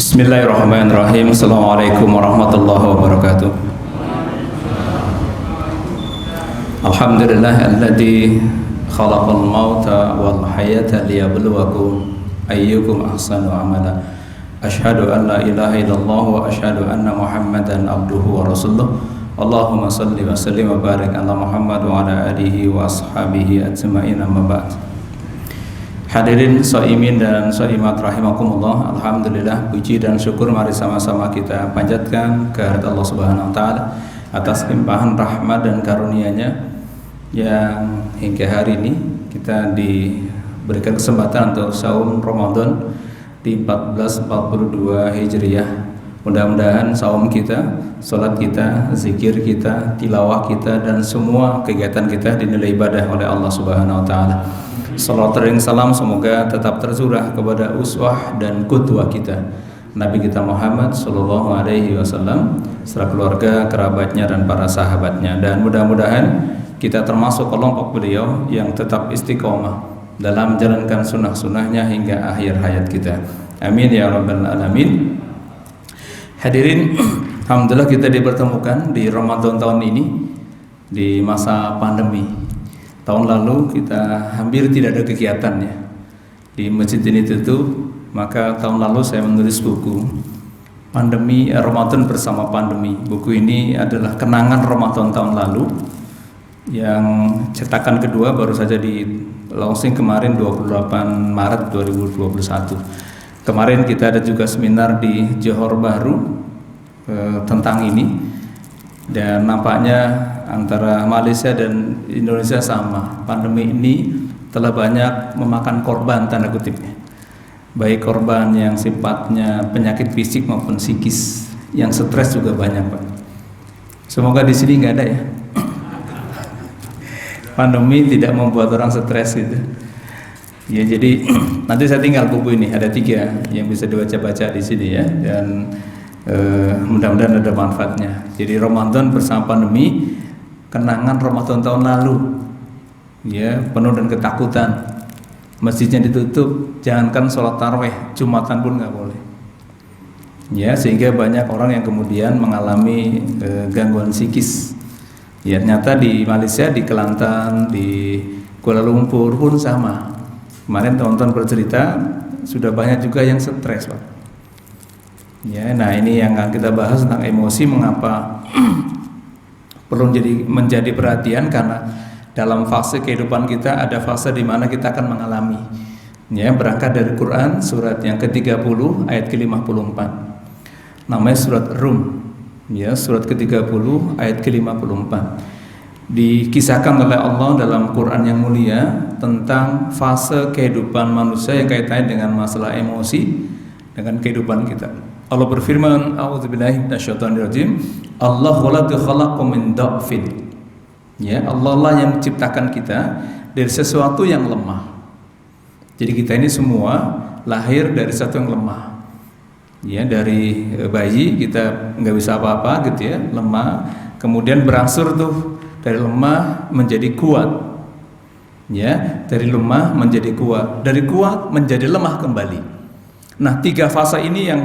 Bismillahirrahmanirrahim. Assalamualaikum warahmatullahi wabarakatuh. Alhamdulillah alladzi khalaqal mauta wal hayata liyabluwakum ayyukum ahsanu amala. Asyhadu an la ilaha illallah wa asyhadu anna Muhammadan abduhu wa rasuluh. Allahumma salli wa sallim wa barik ala Muhammad wa ala alihi wa ashabihi ajma'in, amma ba'd. Hadirin shaimin dan shaimat rahimakumullah. Alhamdulillah, puji dan syukur mari sama-sama kita panjatkan kehadirat Allah Subhanahu wa taala atas limpahan rahmat dan karunia-Nya yang hingga hari ini kita diberikan kesempatan untuk saum Ramadan di 1442 Hijriah. Mudah-mudahan saum kita, salat kita, zikir kita, tilawah kita dan semua kegiatan kita dinilai ibadah oleh Allah Subhanahu wa taala. Salawat dan salam semoga tetap tercurah kepada uswah dan qudwah kita, Nabi kita Muhammad sallallahu alaihi wasallam, serta keluarga, kerabatnya dan para sahabatnya. Dan mudah-mudahan kita termasuk kelompok beliau yang tetap istiqomah dalam menjalankan sunnah-sunnahnya hingga akhir hayat kita. Amin ya rabbal alamin. Hadirin, alhamdulillah kita dipertemukan di Ramadan tahun ini di masa pandemi. Tahun lalu kita hampir tidak ada kegiatan ya, di masjid ini tutup. Maka tahun lalu saya menulis buku Pandemi Ramadan Bersama Pandemi. Buku ini adalah kenangan Ramadan tahun lalu yang cetakan kedua baru saja di launching kemarin 28 Maret 2021. Kemarin kita ada juga seminar di Johor Bahru tentang ini. Dan nampaknya antara Malaysia dan Indonesia sama. Pandemi ini telah banyak memakan korban, tanda kutipnya. Baik korban yang sifatnya penyakit fisik maupun psikis. Yang stres juga banyak, Pak. Semoga di sini nggak ada ya. Pandemi tidak membuat orang stres gitu. Ya, jadi nanti saya tinggal buku ini, ada 3 yang bisa dibaca-baca di sini ya. Dan mudah-mudahan ada manfaatnya. Jadi Ramadan bersama pandemi, kenangan Ramadan tahun lalu, ya, penuh dengan ketakutan. Masjidnya ditutup, jangankan sholat tarawih, Jumatan pun nggak boleh. Ya, sehingga banyak orang yang kemudian mengalami gangguan psikis. Ya, ternyata di Malaysia, di Kelantan, di Kuala Lumpur pun sama. Kemarin teman-teman bercerita sudah banyak juga yang stres, Pak. Ya, nah ini yang akan kita bahas tentang emosi, mengapa perlu menjadi perhatian, karena dalam fase kehidupan kita ada fase di mana kita akan mengalami. Ya, berangkat dari Quran surat yang ke-30 ayat ke-54. Namanya surat Rum. Ya, surat ke-30 ayat ke-54. Dikisahkan oleh Allah dalam Quran yang mulia tentang fase kehidupan manusia yang kaitannya dengan masalah emosi dengan kehidupan kita. Allah berfirman, a'udzubillahi minasyaitonirrajim, Allahu ladzi khalaqakum min dha'fin. Ya, Allah lah yang menciptakan kita dari sesuatu yang lemah. Jadi kita ini semua lahir dari sesuatu yang lemah. Ya, dari bayi kita nggak bisa apa-apa gitu ya, lemah. Kemudian berangsur tuh dari lemah menjadi kuat. Ya, dari lemah menjadi kuat, dari kuat menjadi lemah kembali. Nah, 3 fase ini yang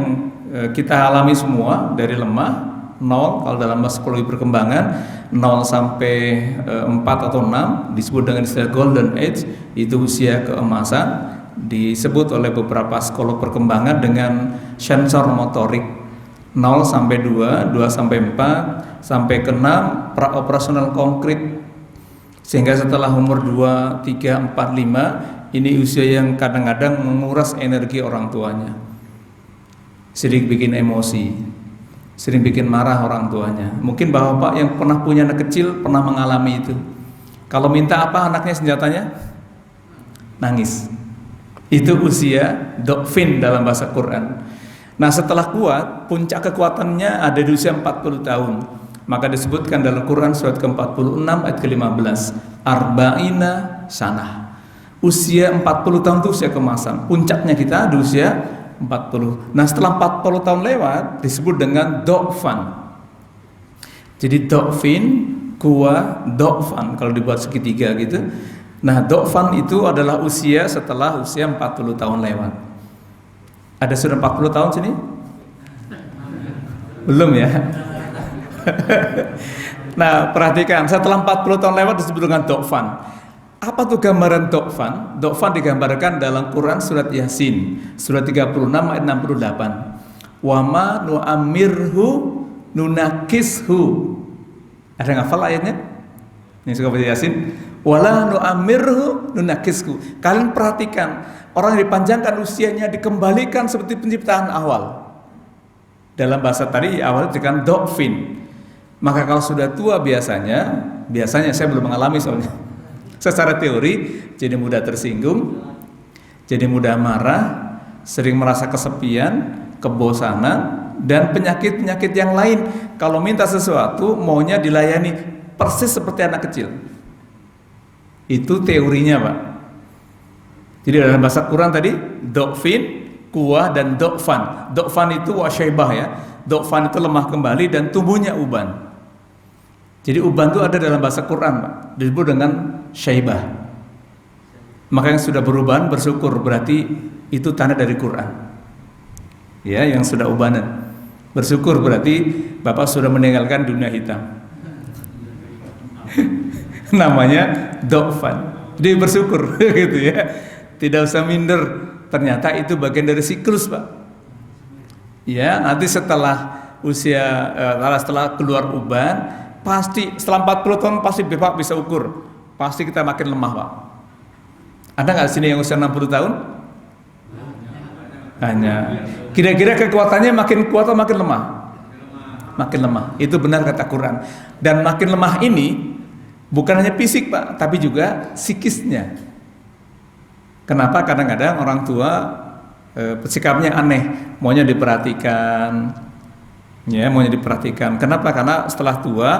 kita alami semua, dari lemah 0 kalau dalam psikologi perkembangan 0 sampai 4 atau 6 disebut dengan istilah golden age, itu usia keemasan, disebut oleh beberapa psikolog perkembangan dengan sensor motorik 0 sampai 2, 2 sampai 4 sampai ke 6 pra-operasional konkret, sehingga setelah umur 2, 3, 4, 5 ini usia yang kadang-kadang menguras energi orang tuanya. Sering bikin emosi, sering bikin marah orang tuanya. Mungkin bapak yang pernah punya anak kecil pernah mengalami itu. Kalau minta apa anaknya senjatanya? Nangis. Itu usia dha'fin dalam bahasa Quran. Nah, setelah kuat, puncak kekuatannya ada di usia 40 tahun. Maka disebutkan dalam Quran surat ke-46 ayat ke-15, arba'ina sanah. Usia 40 tahun itu usia kemasan. Puncaknya kita di usia 40. Nah, setelah 40 tahun lewat disebut dengan dha'fan. Jadi dha'fin, kuwa, dha'fan kalau dibuat segitiga gitu. Nah, dha'fan itu adalah usia setelah usia 40 tahun lewat. Ada sudah 40 tahun sini? Belum ya. Nah, perhatikan, setelah 40 tahun lewat disebut dengan Do'fan. Apa tuh gambaran Do'fan? Do'fan digambarkan dalam Quran surat Yasin, surat 36 ayat 68. Wa ma nu'ammirhu nunakishu. Ada yang hafal ayatnya? Ini suka baca Yasin. Wala nu'ammirhu nunakishu. Kalian perhatikan, orang yang dipanjangkan usianya dikembalikan seperti penciptaan awal. Dalam bahasa tadi awalnya dengan Do'fin. Maka kalau sudah tua biasanya saya belum mengalami soalnya. Secara teori jadi mudah tersinggung, jadi mudah marah, sering merasa kesepian, kebosanan, dan penyakit-penyakit yang lain. Kalau minta sesuatu maunya dilayani persis seperti anak kecil. Itu teorinya, Pak. Jadi dalam bahasa Quran tadi Do'fin, kuah, dan Do'fan. Do'fan itu wasyaibah ya. Do'fan itu lemah kembali dan tumbuhnya uban. Jadi uban itu ada dalam bahasa Quran, Pak, disebut dengan syaibah. Maka yang sudah beruban bersyukur, berarti itu tanda dari Quran. Ya, yang sudah ubanan bersyukur berarti Bapak sudah meninggalkan dunia hitam. Namanya Do'fan. Jadi bersyukur gitu ya. Tidak usah minder. Ternyata itu bagian dari siklus, Pak. Ya, nanti setelah setelah keluar uban, pasti setelah 40 tahun pasti Bapak bisa ukur. Pasti kita makin lemah, Pak. Ada nggak sini yang usia 60 tahun? Hanya. Kira-kira kekuatannya makin kuat atau makin lemah? Makin lemah. Itu benar kata Quran. Dan makin lemah ini bukan hanya fisik, Pak, tapi juga psikisnya. Kenapa kadang-kadang orang tua sikapnya aneh, maunya diperhatikan, ya, maunya diperhatikan. Kenapa? Karena setelah tua,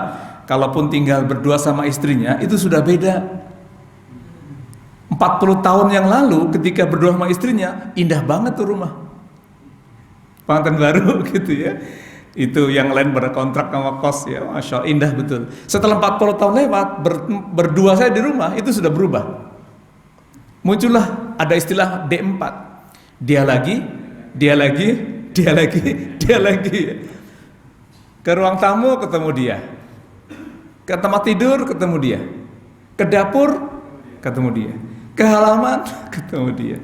kalaupun tinggal berdua sama istrinya, itu sudah beda. 40 tahun yang lalu ketika berdua sama istrinya, indah banget tuh rumah. Pengantin baru gitu ya. Itu yang lain berkontrak sama kos ya, Masya Allah, indah betul. Setelah 40 tahun lewat, berdua saya di rumah, itu sudah berubah. Muncullah ada istilah D4. Dia lagi. Ke ruang tamu ketemu dia. Ke tempat tidur ketemu dia. Ke dapur ketemu dia. Ke halaman ketemu dia.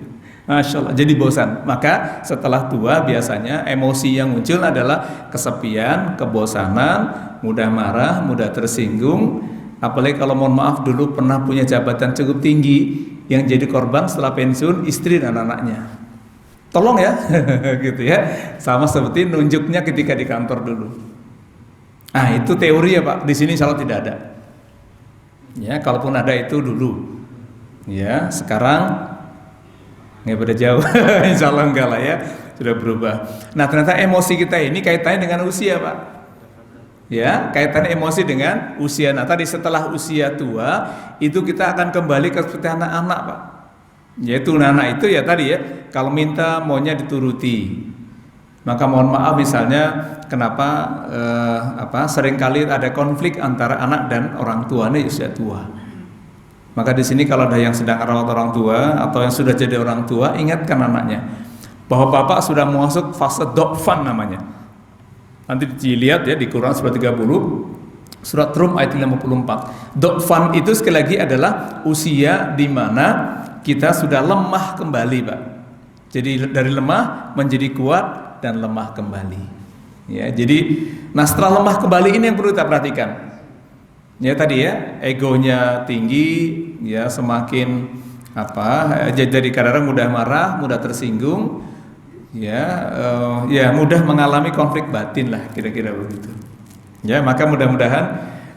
Masya Allah, jadi bosan. Maka setelah tua biasanya emosi yang muncul adalah kesepian, kebosanan, mudah marah, mudah tersinggung. Apalagi kalau mohon maaf dulu pernah punya jabatan cukup tinggi, yang jadi korban setelah pensiun istri dan anak-anaknya. Tolong ya, gitu ya. Sama seperti nunjuknya ketika di kantor dulu. Nah itu teori ya, Pak. Di sini insya Allah tidak ada. Ya, kalaupun ada itu dulu. Ya, sekarang nggak beda jauh. Insya Allah enggak lah ya, sudah berubah. Nah ternyata emosi kita ini kaitannya dengan usia, Pak. Ya, kaitannya emosi dengan usia. Nah tadi setelah usia tua itu kita akan kembali ke seperti anak-anak, Pak. Yaitu anak itu ya tadi ya, kalau minta maunya dituruti. Maka mohon maaf misalnya kenapa seringkali ada konflik antara anak dan orang tuanya usia tua. Maka di sini kalau ada yang sedang merawat orang tua atau yang sudah jadi orang tua, ingatkan anaknya bahwa bapak sudah masuk fase Do'fan namanya. Nanti dilihat ya di Quran surat 30, surat Rum ayat 54. Do'fan itu sekali lagi adalah usia di mana kita sudah lemah kembali, Pak. Jadi dari lemah menjadi kuat dan lemah kembali. Ya, jadi nah setelah lemah kembali ini yang perlu kita perhatikan. Ya tadi ya, egonya tinggi, ya semakin jadi kadang-kadang mudah marah, mudah tersinggung, ya mudah mengalami konflik batin lah, kira-kira begitu. Ya, maka mudah-mudahan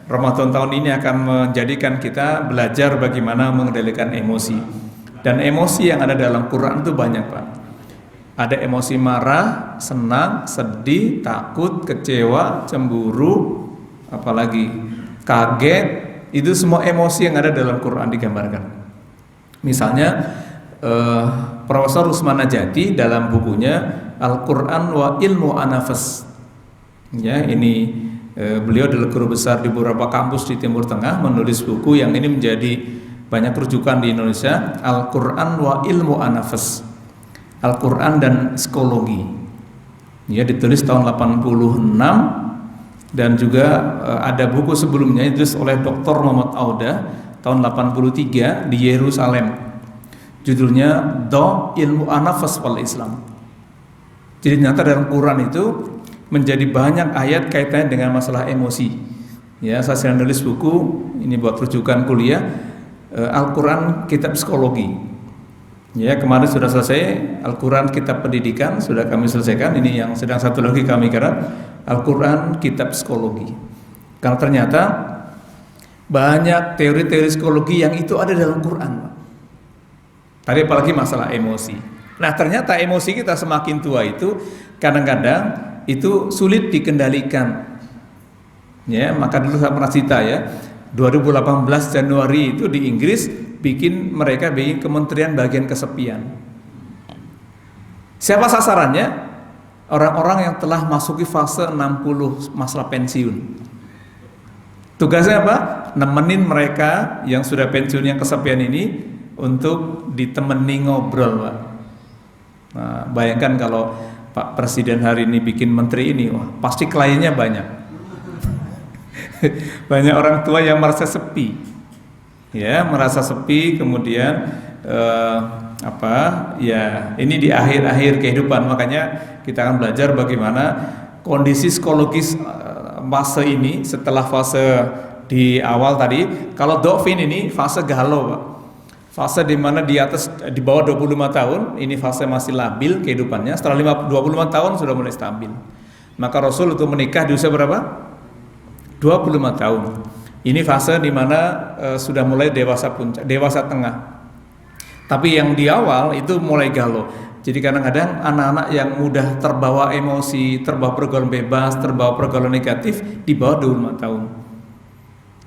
Ramadan tahun ini akan menjadikan kita belajar bagaimana mengendalikan emosi. Dan emosi yang ada dalam Quran itu banyak, Pak. Ada emosi marah, senang, sedih, takut, kecewa, cemburu, apalagi kaget, itu semua emosi yang ada dalam Quran digambarkan. Misalnya Profesor Rusman Najati dalam bukunya Al-Quran wa Ilmu An-Nafas. Ya, ini beliau adalah guru besar di beberapa kampus di Timur Tengah, menulis buku yang ini menjadi banyak rujukan di Indonesia, Al-Quran wa Ilmu An-Nafas. Al-Quran dan psikologi. Ya, ditulis tahun 86, dan juga ada buku sebelumnya ditulis oleh Dr. Muhammad Auda tahun 83 di Yerusalem. Judulnya Do Ilmu An-Nafs wal Islam. Jadi ternyata dalam Quran itu menjadi banyak ayat kaitannya dengan masalah emosi. Ya, saya sedang nulis buku ini buat rujukan kuliah, Al-Quran Kitab Psikologi. Ya, kemarin sudah selesai Al-Quran Kitab Pendidikan, sudah kami selesaikan. Ini yang sedang satu lagi kami garap, Al-Quran Kitab Psikologi. Karena ternyata banyak teori-teori psikologi yang itu ada dalam Quran. Tadi apalagi masalah emosi. Nah, ternyata emosi kita semakin tua itu kadang-kadang itu sulit dikendalikan. Ya, maka dulu saya pernah cerita ya, 2018 Januari itu di Inggris mereka bikin Kementerian Bagian Kesepian. Siapa sasarannya? Orang-orang yang telah masuki fase 60 masalah pensiun. Tugasnya apa? Nemenin mereka yang sudah pensiun yang kesepian ini untuk ditemani ngobrol, Pak. Nah, bayangkan kalau Pak Presiden hari ini bikin menteri ini, wah, pasti kliennya banyak. Banyak orang tua yang merasa sepi. Ya, merasa sepi, kemudian ini di akhir-akhir kehidupan. Makanya kita akan belajar bagaimana kondisi psikologis fase ini setelah fase di awal tadi. Kalau Dovin ini fase galau, Pak. Fase di mana di bawah 25 tahun ini fase masih labil kehidupannya. Setelah 25 tahun sudah mulai stabil. Maka Rasul itu menikah di usia berapa? 25 tahun. Ini fase di mana sudah mulai dewasa puncak, dewasa tengah. Tapi yang di awal itu mulai galau. Jadi kadang-kadang anak-anak yang mudah terbawa emosi, terbawa pergaulan bebas, terbawa pergaulan negatif di bawah 25 tahun.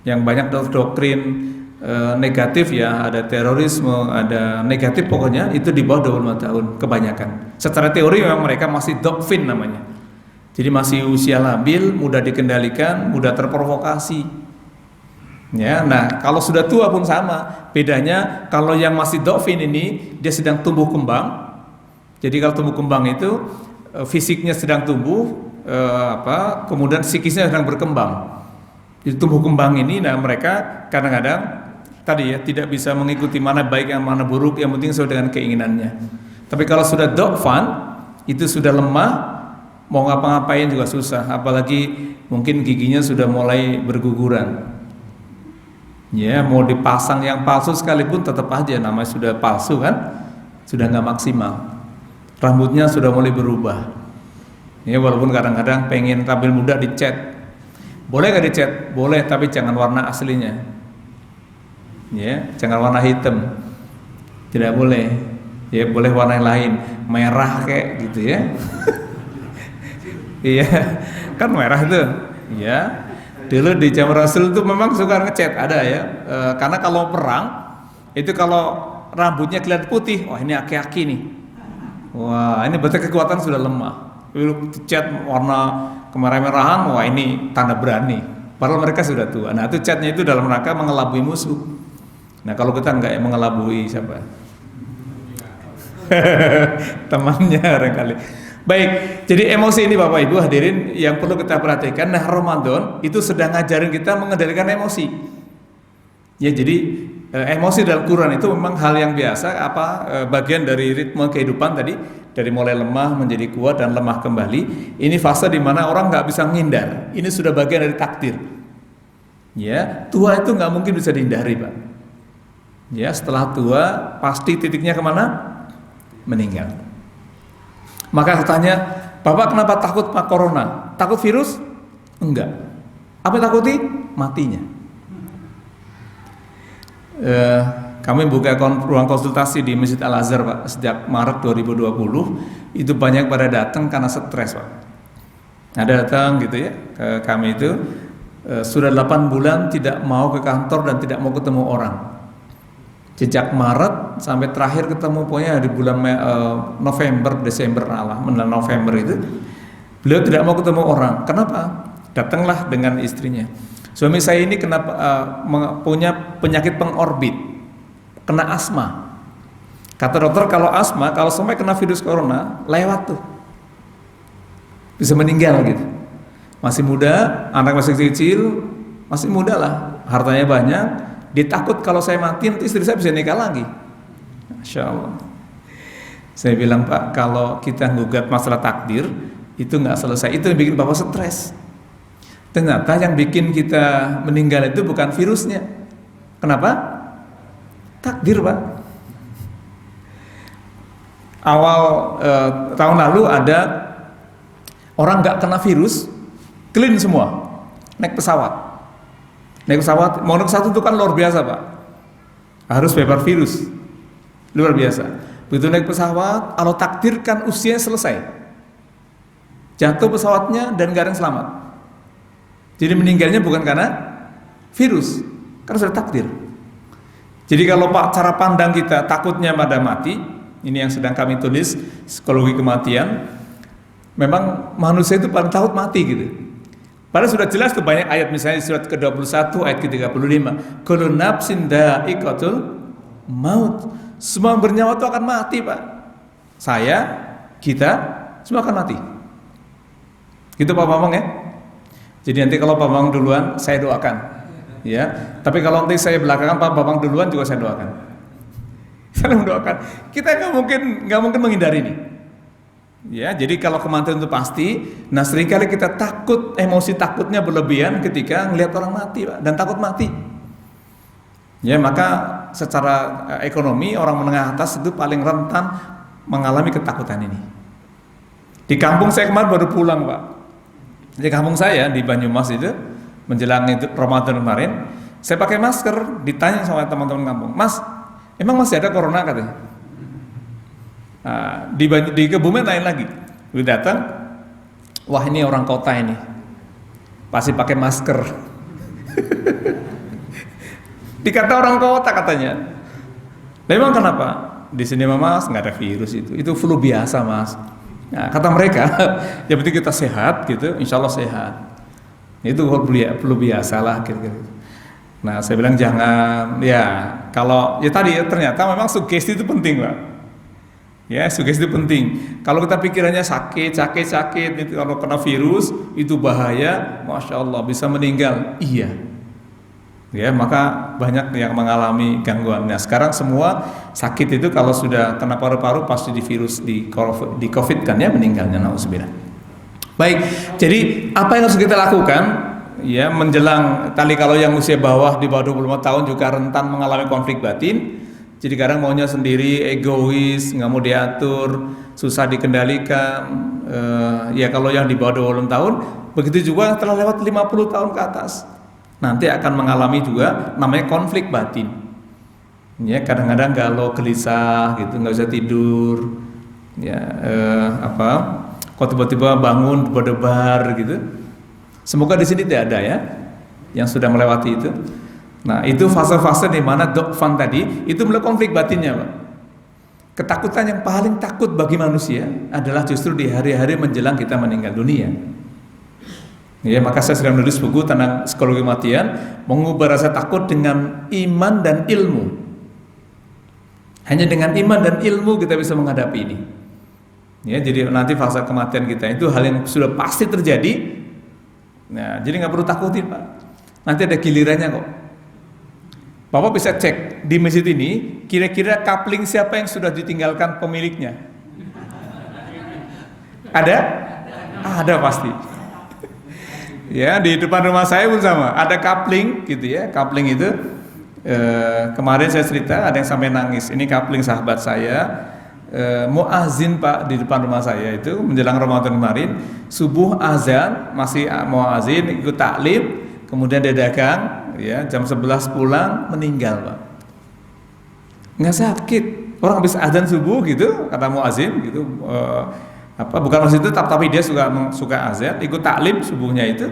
Yang banyak doktrin negatif ya, ada terorisme, ada negatif, pokoknya itu di bawah 25 tahun kebanyakan. Secara teori memang mereka masih dokfin namanya. Jadi masih usia labil, mudah dikendalikan, mudah terprovokasi. Ya, nah kalau sudah tua pun sama. Bedanya kalau yang masih dofin ini dia sedang tumbuh kembang. Jadi kalau tumbuh kembang itu fisiknya sedang tumbuh, kemudian psikisnya sedang berkembang. Jadi tumbuh kembang ini, nah mereka kadang-kadang tadi ya tidak bisa mengikuti mana baik yang mana buruk, yang penting sesuai dengan keinginannya. Tapi kalau sudah dofan itu sudah lemah, mau ngapa-ngapain juga susah. Apalagi mungkin giginya sudah mulai berguguran. Ya, mau dipasang yang palsu sekalipun tetap aja namanya sudah palsu kan, sudah nggak maksimal. Rambutnya sudah mulai berubah. Ya, walaupun kadang-kadang pengen tampil muda dicat. Boleh nggak dicat? Boleh, tapi jangan warna aslinya. Ya, jangan warna hitam. Tidak boleh. Ya, boleh warna yang lain, merah kayak gitu ya. Iya, kan merah itu. Ya. Dulu di zaman Rasul itu memang suka ngecat, ada ya, karena kalau perang itu kalau rambutnya kelihatan putih, wah ini aki-aki nih, wah ini berarti kekuatan sudah lemah. Dulu cat warna kemerah-merahan, wah ini tanda berani, padahal mereka sudah tua. Nah itu catnya itu dalam rangka mengelabui musuh. Nah kalau kita nggak mengelabui siapa? Temannya barangkali. Baik, jadi emosi ini Bapak Ibu hadirin yang perlu kita perhatikan. Nah Ramadan itu sedang ngajarin kita mengendalikan emosi. Ya jadi emosi dalam Quran itu memang hal yang biasa, bagian dari ritme kehidupan tadi, dari mulai lemah menjadi kuat dan lemah kembali. Ini fase di mana orang nggak bisa menghindar. Ini sudah bagian dari takdir. Ya, tua itu nggak mungkin bisa dihindari, Pak. Ya, setelah tua pasti titiknya kemana? Meninggal. Maka aku tanya, Bapak kenapa takut Pak Corona? Takut virus? Enggak. Apa yang takuti? Matinya. Kami buka ruang konsultasi di Masjid Al-Azhar Pak sejak Maret 2020. Itu banyak pada datang karena stres Pak. Ada datang gitu ya ke kami itu sudah 8 bulan tidak mau ke kantor dan tidak mau ketemu orang. Sejak Maret sampai terakhir ketemu pokoknya di bulan November, Desember November itu beliau tidak mau ketemu orang. Kenapa? Datanglah dengan istrinya. Suami saya ini punya penyakit pengorbit, kena asma. Kata dokter kalau asma, kalau sampai kena virus corona lewat tuh. bisa meninggal gitu. Masih muda, anak masih kecil, masih muda lah, hartanya banyak. Dia takut kalau saya mati nanti istri saya bisa nikah lagi. Masya Allah. Saya bilang, Pak, kalau kita gugat masalah takdir itu nggak selesai, itu yang bikin Bapak stres. Ternyata yang bikin kita meninggal itu bukan virusnya. Kenapa? Takdir, Pak. Awal tahun lalu ada orang nggak kena virus, clean semua, naik pesawat. Mau naik pesawat itu kan luar biasa, Pak. Harus bebas virus, luar biasa. Begitu naik pesawat, Allah takdirkan usianya selesai, jatuh pesawatnya dan gak ada yang selamat. Jadi meninggalnya bukan karena virus, karena sudah takdir. Jadi kalau Pak cara pandang kita takutnya pada mati, ini yang sedang kami tulis, psikologi kematian. Memang manusia itu paling takut mati gitu. Padahal sudah jelas tuh banyak ayat, misalnya surat ke-21 ayat ke-35, kullu nafsin dha'iqatul maut. Semua bernyawa itu akan mati, Pak. Saya, kita, semua akan mati. Gitu Pak Bambang ya. Jadi nanti kalau Pak Bambang duluan, saya doakan, ya. Tapi kalau nanti saya belakangan, Pak Bambang duluan juga saya doakan. Saya mendoakan. Kita nggak mungkin menghindari ini. Ya, jadi kalau kematian itu pasti. Nah, seringkali kita takut, emosi takutnya berlebihan ketika ngelihat orang mati, Pak, dan takut mati. Ya, maka secara ekonomi orang menengah atas itu paling rentan mengalami ketakutan ini. Di kampung saya kemarin baru pulang, Pak. Di kampung saya di Banyumas itu menjelang itu Ramadan kemarin, saya pakai masker, ditanya sama teman-teman kampung, "Mas, emang masih ada corona?" katanya. Nah, di Kebumen lain lagi. Udah datang, wah ini orang kota ini, pasti pakai masker. Dikata orang kota katanya. Memang kenapa? Di sini Mas nggak ada virus itu flu biasa Mas. Nah, kata mereka, yang penting kita sehat gitu, insya Allah sehat. Itu flu biasa lah kira-kira. Nah, saya bilang jangan, ya kalau ya tadi ya, ternyata memang sugesti itu penting, Pak. Ya, sugesti itu penting. Kalau kita pikirannya sakit, itu kalau kena virus itu bahaya, masya Allah bisa meninggal. Iya. Ya, maka banyak yang mengalami gangguan. Nah, sekarang semua sakit itu kalau sudah kena paru-paru pasti di virus di COVID kan ya meninggalnya, nauzubillah. Baik, jadi apa yang harus kita lakukan? Ya, menjelang tali kalau yang usia bawah di bawah 25 tahun juga rentan mengalami konflik batin. Jadi kadang maunya sendiri, egois, nggak mau diatur, susah dikendalikan. Ya kalau yang di bawah 25 tahun, begitu juga telah lewat 50 tahun ke atas. Nanti akan mengalami juga namanya konflik batin. Ya, kadang-kadang galau, gelisah gitu, nggak bisa tidur. Ya, kok tiba-tiba bangun berdebar gitu. Semoga di sini tidak ada ya yang sudah melewati itu. Nah, itu fase-fase di mana dokfan tadi itu mulai konflik batinnya, Pak. Ketakutan yang paling takut bagi manusia adalah justru di hari-hari menjelang kita meninggal dunia. Ya, maka saya sedang menulis buku tentang psikologi kematian, mengubah rasa takut dengan iman dan ilmu. Hanya dengan iman dan ilmu kita bisa menghadapi ini. Ya, jadi nanti fase kematian kita itu hal yang sudah pasti terjadi. Nah, jadi nggak perlu takutin, Pak. Nanti ada gilirannya kok. Bapak bisa cek di masjid ini, kira-kira kapling siapa yang sudah ditinggalkan pemiliknya? Ada? Ada pasti. Ya, di depan rumah saya pun sama, ada kapling gitu ya. Kapling itu kemarin saya cerita ada yang sampai nangis. Ini kapling sahabat saya, muazin Pak di depan rumah saya itu menjelang Ramadan kemarin, subuh azan masih muazin ikut taklim, kemudian dia dagang, ya jam 11 pulang meninggal Pak. Nggak sakit, orang habis azan subuh gitu kata muazin gitu. Bukan maksud itu tapi dia suka azan, ikut taklim subuhnya itu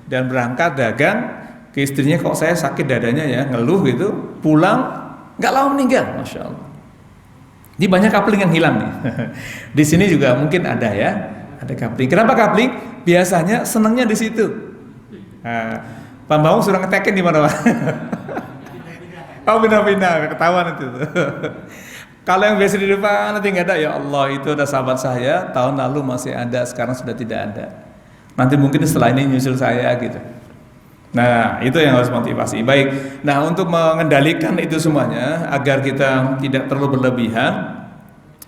dan berangkat dagang ke istrinya, kok saya sakit dadanya ya, ngeluh gitu, pulang nggak lama meninggal, masya Allah. Ini banyak kapling yang hilang nih. Di sini juga mungkin ada ya, ada kapling. Kenapa kapling? Biasanya senangnya di situ. Pak Bawang sudah ngetekin di mana Pak? Oh, pindah-pindah, ketahuan itu. Kalau yang biasa di depan nanti nggak ada, ya Allah itu ada sahabat saya tahun lalu masih ada, sekarang sudah tidak ada. Nanti mungkin setelah ini nyusul saya gitu. Nah itu yang harus motivasi. Baik. Nah untuk mengendalikan itu semuanya agar kita tidak terlalu berlebihan,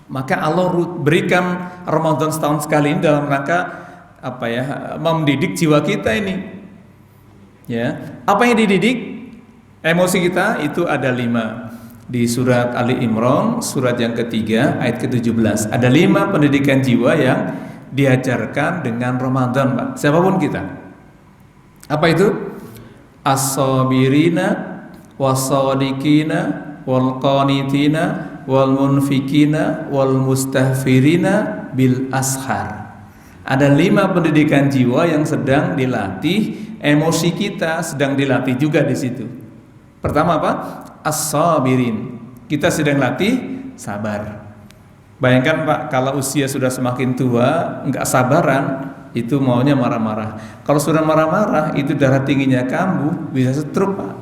maka Allah berikan Ramadan setahun sekali ini dalam rangka apa ya, mendidik jiwa kita ini. Ya, apa yang dididik? Emosi kita itu ada 5. Di surat Ali Imran, surat yang ketiga, ayat ke-17. Ada 5 pendidikan jiwa yang diajarkan dengan Ramadan, Pak. Siapapun kita. Apa itu? As-sabirina, was-sadiqina, wal-qanitina, wal-munfikina, wal-mustahfirina bil ashar. Ada 5 pendidikan jiwa yang sedang dilatih, emosi kita sedang dilatih juga di situ. Pertama apa? As-sabirin. Kita sedang latih sabar. Bayangkan Pak, kalau usia sudah semakin tua, enggak sabaran, itu maunya marah-marah. Kalau sudah marah-marah, itu darah tingginya kambuh, bisa stroke Pak.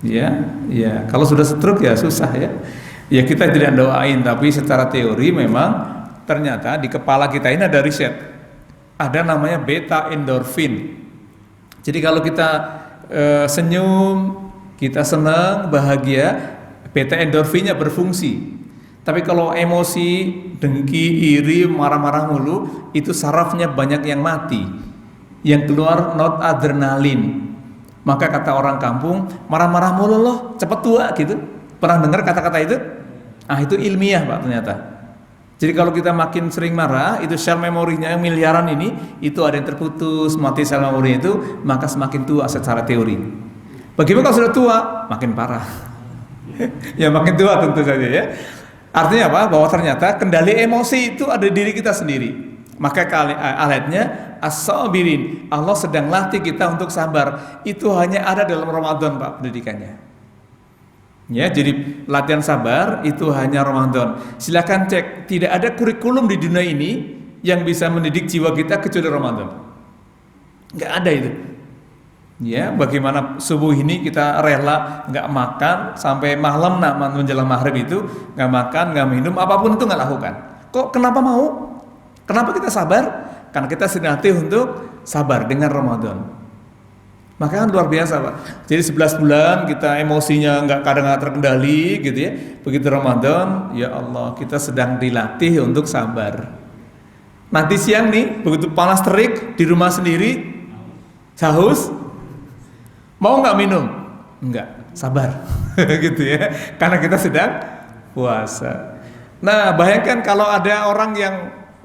Ya. Kalau sudah stroke ya susah ya. Ya kita tidak doain, tapi secara teori memang ternyata di kepala kita ini ada riset. Ada namanya beta endorfin. Jadi kalau kita senyum, kita senang, bahagia, beta endorfinnya berfungsi. Tapi kalau emosi, dengki, iri, marah-marah mulu, itu sarafnya banyak yang mati. Yang keluar noradrenalin. Maka kata orang kampung, marah-marah mulu loh, cepet tua gitu. Pernah dengar kata-kata itu? Itu ilmiah Pak ternyata. Jadi kalau kita makin sering marah, itu sel memorinya yang miliaran ini, itu ada yang terputus, mati sel memori itu, maka semakin tua secara teori. Bagaimana kalau sudah tua? Makin parah. Ya makin tua tentu saja ya. Artinya apa? Bahwa ternyata kendali emosi itu ada di diri kita sendiri. Maka ayatnya as-sabirin, Allah sedang latih kita untuk sabar. Itu hanya ada dalam Ramadan Pak pendidikannya. Ya, jadi latihan sabar itu hanya Ramadan. Silakan cek, tidak ada kurikulum di dunia ini yang bisa mendidik jiwa kita kecuali Ramadan. Enggak ada itu. Ya, bagaimana subuh ini kita rela nggak makan sampai malam menjelang maghrib itu nggak makan, nggak minum, apapun itu nggak lakukan. Kok kenapa mau? Kenapa kita sabar? Karena kita sedang latih untuk sabar dengan Ramadan. Maka kan luar biasa Pak. Jadi 11 bulan kita emosinya kadang nggak terkendali gitu ya. Begitu Ramadan, ya Allah kita sedang dilatih untuk sabar. Nanti siang nih begitu panas terik di rumah sendiri, haus, mau nggak minum? Enggak, sabar gitu ya. Karena kita sedang puasa. Nah bayangkan kalau ada orang yang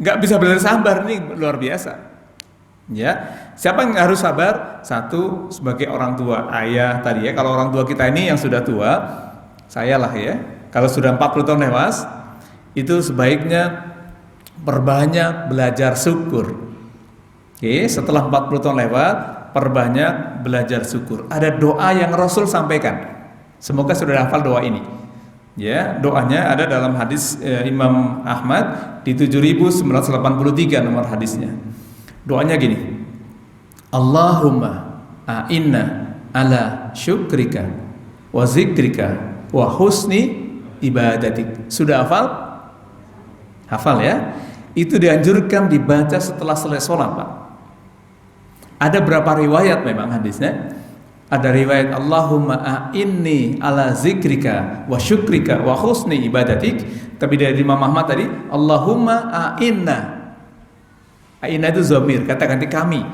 nggak bisa belajar sabar, nih luar biasa. Ya, siapa yang harus sabar? Satu, sebagai orang tua, ayah tadi ya. Kalau orang tua kita ini yang sudah tua, saya lah ya. Kalau sudah 40 tahun lewat, itu sebaiknya perbanyak belajar syukur. Oke, setelah 40 tahun lewat, perbanyak belajar syukur. Ada doa yang Rasul sampaikan. Semoga sudah hafal doa ini. Ya, doanya ada dalam hadis Imam Ahmad di 7983 nomor hadisnya. Doanya gini, Allahumma a'inna ala syukrika wa zikrika wa husni ibadatik. Sudah hafal? Hafal ya. Itu dianjurkan dibaca setelah selesai sholat Pak. Ada berapa riwayat memang hadisnya. Ada riwayat Allahumma a'inni ala zikrika wa syukrika wa husni ibadatik. Tapi dari Imam Ahmad tadi Allahumma a'inna. A'inna itu zamir, kata ganti kami.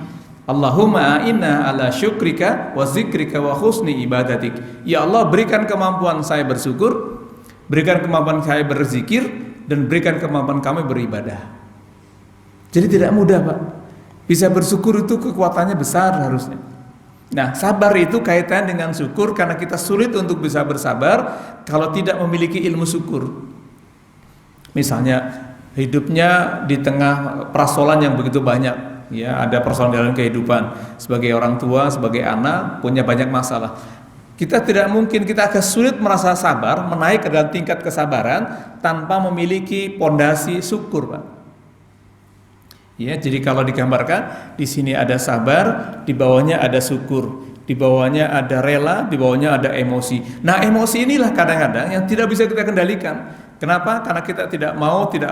Allahumma a'inna ala syukrika wa zikrika wa husni ibadatik. Ya Allah berikan kemampuan saya bersyukur, berikan kemampuan saya berzikir, dan berikan kemampuan kami beribadah. Jadi tidak mudah Pak. Bisa bersyukur itu kekuatannya besar harusnya. Nah sabar itu kaitan dengan syukur, karena kita sulit untuk bisa bersabar kalau tidak memiliki ilmu syukur. Misalnya hidupnya di tengah persoalan yang begitu banyak, ya ada persoalan dalam kehidupan. Sebagai orang tua, sebagai anak punya banyak masalah. Kita tidak mungkin, kita agak sulit merasa sabar, menaik ke dalam tingkat kesabaran tanpa memiliki pondasi syukur, Pak. Ya, jadi kalau digambarkan di sini ada sabar, di bawahnya ada syukur. di bawahnya ada rela, di bawahnya ada emosi. Nah, emosi inilah kadang-kadang yang tidak bisa kita kendalikan. Kenapa? Karena kita tidak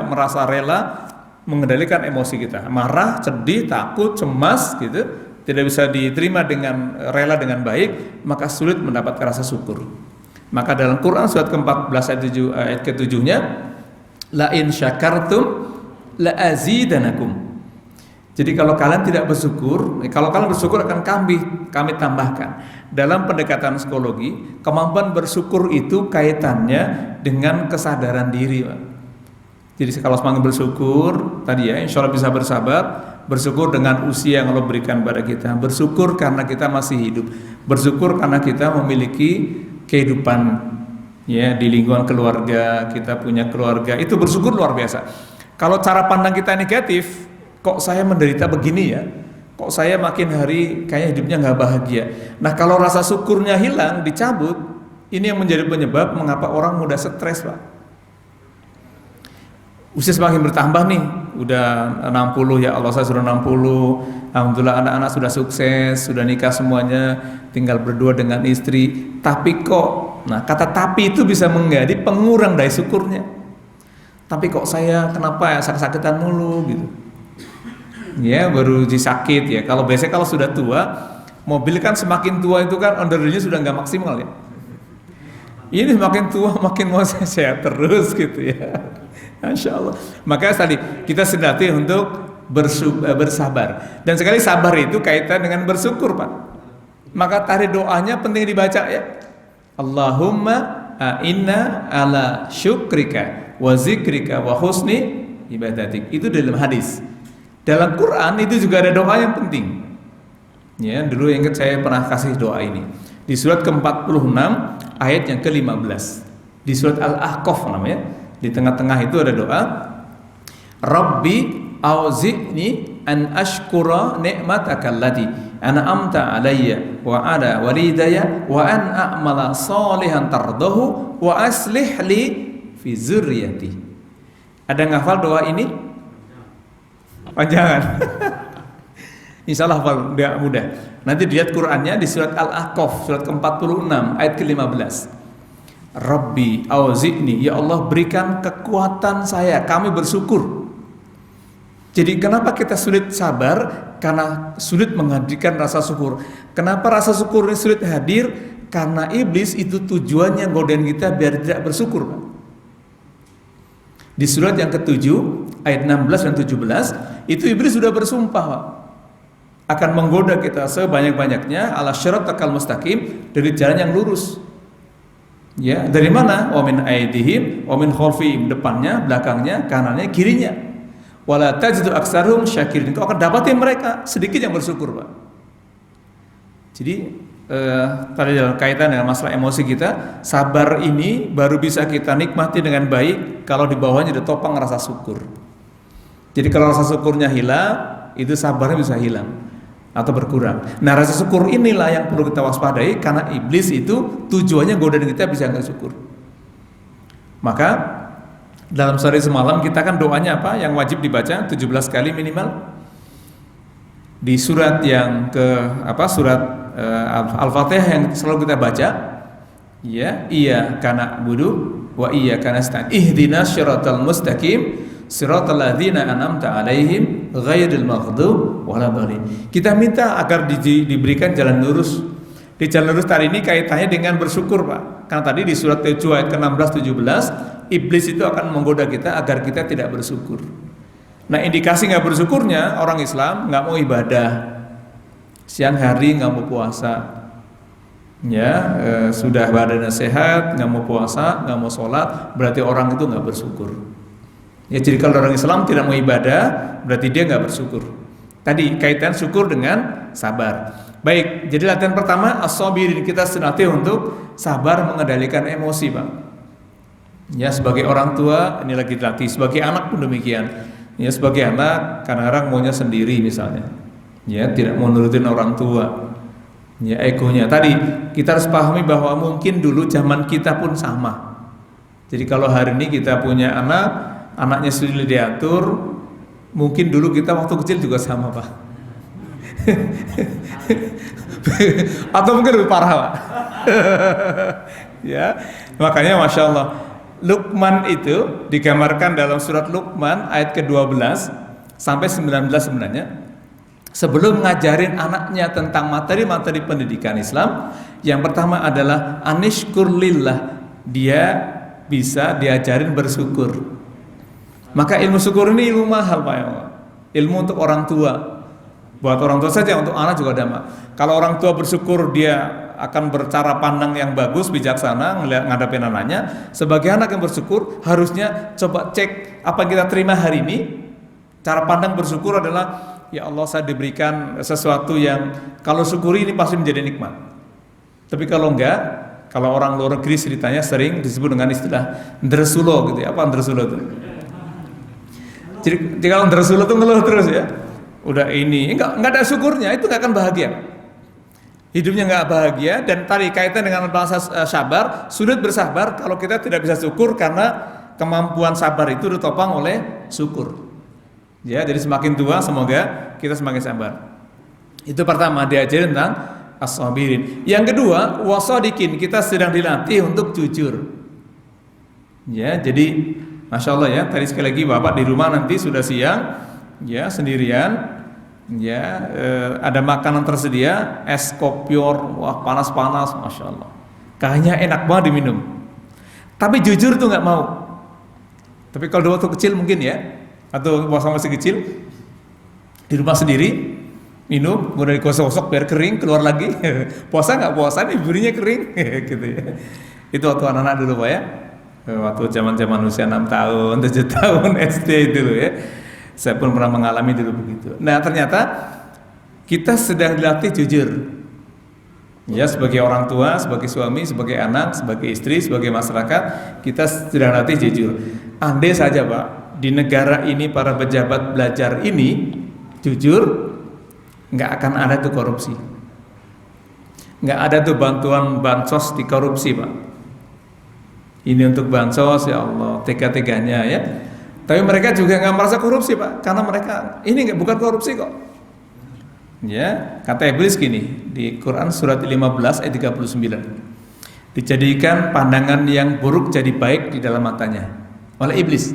merasa rela mengendalikan emosi kita. Marah, sedih, takut, cemas gitu, tidak bisa diterima dengan rela dengan baik, maka sulit mendapatkan rasa syukur. Maka dalam Quran surat ke-14 ayat ke-7-nya, la in syakartum la azidanakum. Jadi kalau kalian tidak bersyukur, kalau kalian bersyukur akan kami tambahkan. Dalam pendekatan psikologi, kemampuan bersyukur itu kaitannya dengan kesadaran diri, Pak. Jadi kalau semakin bersyukur, tadi ya, insya Allah bisa bersabar, bersyukur dengan usia yang Allah berikan pada kita, bersyukur karena kita masih hidup, bersyukur karena kita memiliki kehidupan ya di lingkungan keluarga, kita punya keluarga, itu bersyukur luar biasa. Kalau cara pandang kita negatif, kok saya menderita begini ya, kok saya makin hari kayaknya hidupnya nggak bahagia. Nah, kalau rasa syukurnya hilang, dicabut, ini yang menjadi penyebab mengapa orang mudah stres, Pak. Usia semakin bertambah nih, udah 60 ya Allah, saya sudah 60, alhamdulillah anak-anak sudah sukses, sudah nikah semuanya, tinggal berdua dengan istri. Tapi kok, nah kata tapi itu bisa menjadi pengurang dari syukurnya. Tapi kok saya kenapa ya sakit-sakitan mulu gitu. Ya baru disakit ya. Kalau biasanya kalau sudah tua, mobil kan semakin tua itu kan on the road-nya sudah nggak maksimal ya. Ini semakin tua makin mau sehat terus gitu ya. Masya Allah. Maka tadi kita sendati untuk bersabar. Dan sekali sabar itu kaitan dengan bersyukur, Pak. Maka tadi doanya penting dibaca ya. Allahumma inna ala syukrika wa zikrika wa husni ibadatik. Itu dalam hadis. Dalam Quran itu juga ada doa yang penting. Ya, dulu ingat saya pernah kasih doa ini. Di surat ke-46 ayat yang ke-15. Di surat Al-Ahqaf namanya. Di tengah-tengah itu ada doa. Rabbi auzi'ni an ashkura ni'mataka allati an'amta alayya wa ala walidayya wa an a'mala salihan tardahu wa aslih li fi dzurriyyati. Ada ngafal doa ini? Panjangan. Insyaallah hafal, mudah. Nanti lihat Qur'annya di surat Al-Ahqaf surat ke-46 ayat ke-15. Rabbi auzi'ni, ya Allah berikan kekuatan saya, kami bersyukur. Jadi kenapa kita sulit sabar? Karena sulit menghadirkan rasa syukur. Kenapa rasa syukur ini sulit hadir? Karena iblis itu tujuannya godain kita biar tidak bersyukur, Pak. Di surat yang ke-7 ayat 16 dan 17 itu iblis sudah bersumpah, Pak, akan menggoda kita sebanyak-banyaknya ala syiratal mustaqim, dari jalan yang lurus. Ya, dari mana? Wa min aidihim wa min khalfihim, depannya, belakangnya, kanannya, kirinya. Wala tajidu aktsarhum syakirin. Kau akan dapati mereka sedikit yang bersyukur, Pak. Jadi tadi dalam kaitan dengan masalah emosi kita, sabar ini baru bisa kita nikmati dengan baik kalau di bawahnya ditopang rasa syukur. Jadi kalau rasa syukurnya hilang, itu sabarnya bisa hilang atau berkurang. Nah, rasa syukur inilah yang perlu kita waspadai, karena iblis itu tujuannya godain kita bisa nggak syukur. Maka dalam sehari semalam kita kan doanya apa yang wajib dibaca 17 kali minimal. Di surat yang ke surat Al-Fatihah yang selalu kita baca, ya, iya kana budu wa iya kana nasta'in ihdinas syiratal mustaqim siratal ladzina an'amta alaihim ghairil maghdub waladdallin. Kita minta agar diberikan jalan lurus. Di jalan lurus tadi ini kaitannya dengan bersyukur, Pak. Karena tadi di surat 7 ayat ke-16 17 iblis itu akan menggoda kita agar kita tidak bersyukur. Nah, indikasi nggak bersyukurnya orang Islam nggak mau ibadah, siang hari nggak mau puasa, ya sudah badannya sehat nggak mau puasa, nggak mau sholat, berarti orang itu nggak bersyukur. Ya, jadi kalau orang Islam tidak mau ibadah, berarti dia nggak bersyukur. Tadi kaitan syukur dengan sabar. Baik, jadi latihan pertama as-sabirin, kita senantiasa untuk sabar mengendalikan emosi, Pak. Ya, sebagai orang tua ini lagi dilatih, sebagai anak pun demikian. Ya, sebagai anak kadang-kadang maunya sendiri misalnya. Ya, tidak mau nurutin orang tua. Ya, egonya. Tadi kita harus pahami bahwa mungkin dulu zaman kita pun sama. Jadi kalau hari ini kita punya anak, anaknya sudah diatur, mungkin dulu kita waktu kecil juga sama, Pak. Atau mungkin lebih parah, Pak. Ya, makanya Masya Allah, Luqman itu digambarkan dalam surat Luqman ayat ke-12 sampai 19 sebenarnya. Sebelum ngajarin anaknya tentang materi-materi pendidikan Islam, yang pertama adalah anishkur lillah, dia bisa diajarin bersyukur. Maka ilmu syukur ini ilmu mahal, Pak. Ilmu untuk orang tua. Buat orang tua saja, untuk anak juga ada, Pak. Kalau orang tua bersyukur, dia akan bercara pandang yang bagus, bijaksana ngadapin anaknya. Sebagai anak yang bersyukur, harusnya coba cek apa yang kita terima hari ini. Cara pandang bersyukur adalah, ya Allah, saya diberikan sesuatu yang kalau syukuri ini pasti menjadi nikmat. Tapi kalau enggak, kalau orang luar negeri ceritanya sering disebut dengan istilah ndresulo gitu ya. Apa ndresulo itu? Jadi kalau ndresulo itu ngeluh terus ya. Udah ini enggak ada syukurnya, itu enggak akan bahagia. Hidupnya nggak bahagia. Dan tadi kaitan dengan bahasa sabar, sulit bersabar kalau kita tidak bisa syukur, karena kemampuan sabar itu ditopang oleh syukur. Ya, jadi semakin tua semoga kita semakin sabar. Itu pertama, diajarin tentang as-sabirin. Yang kedua, wasadikin, kita sedang dilatih untuk jujur. Ya, jadi Masya Allah ya, tadi sekali lagi Bapak di rumah nanti sudah siang, ya sendirian. Ya, ada makanan tersedia, es kopior, wah panas-panas, Masya Allah. Kayaknya enak banget diminum. Tapi jujur tuh nggak mau. Tapi kalau waktu kecil mungkin ya, atau masih kecil, di rumah sendiri, minum, kemudian digosok-gosok biar kering, keluar lagi. Puasa nggak puasa nih, burinya kering, gitu ya. Itu waktu anak-anak dulu, Pak ya. Waktu zaman-zaman usia 6 tahun, 7 tahun SD dulu ya. Saya pun pernah mengalami dulu begitu. Nah, ternyata kita sedang dilatih jujur. Ya, sebagai orang tua, sebagai suami, sebagai anak, sebagai istri, sebagai masyarakat, kita sedang dilatih jujur. Andai saja, Pak, di negara ini para pejabat belajar ini jujur, nggak akan ada tuh korupsi. Nggak ada tuh bantuan bansos dikorupsi, Pak. Ini untuk bansos, ya Allah, tega-teganya ya. Tapi mereka juga nggak merasa korupsi, Pak, karena mereka ini bukan korupsi kok. Ya, kata iblis gini di Quran surat 15 ayat 39. Dijadikan pandangan yang buruk jadi baik di dalam matanya oleh iblis.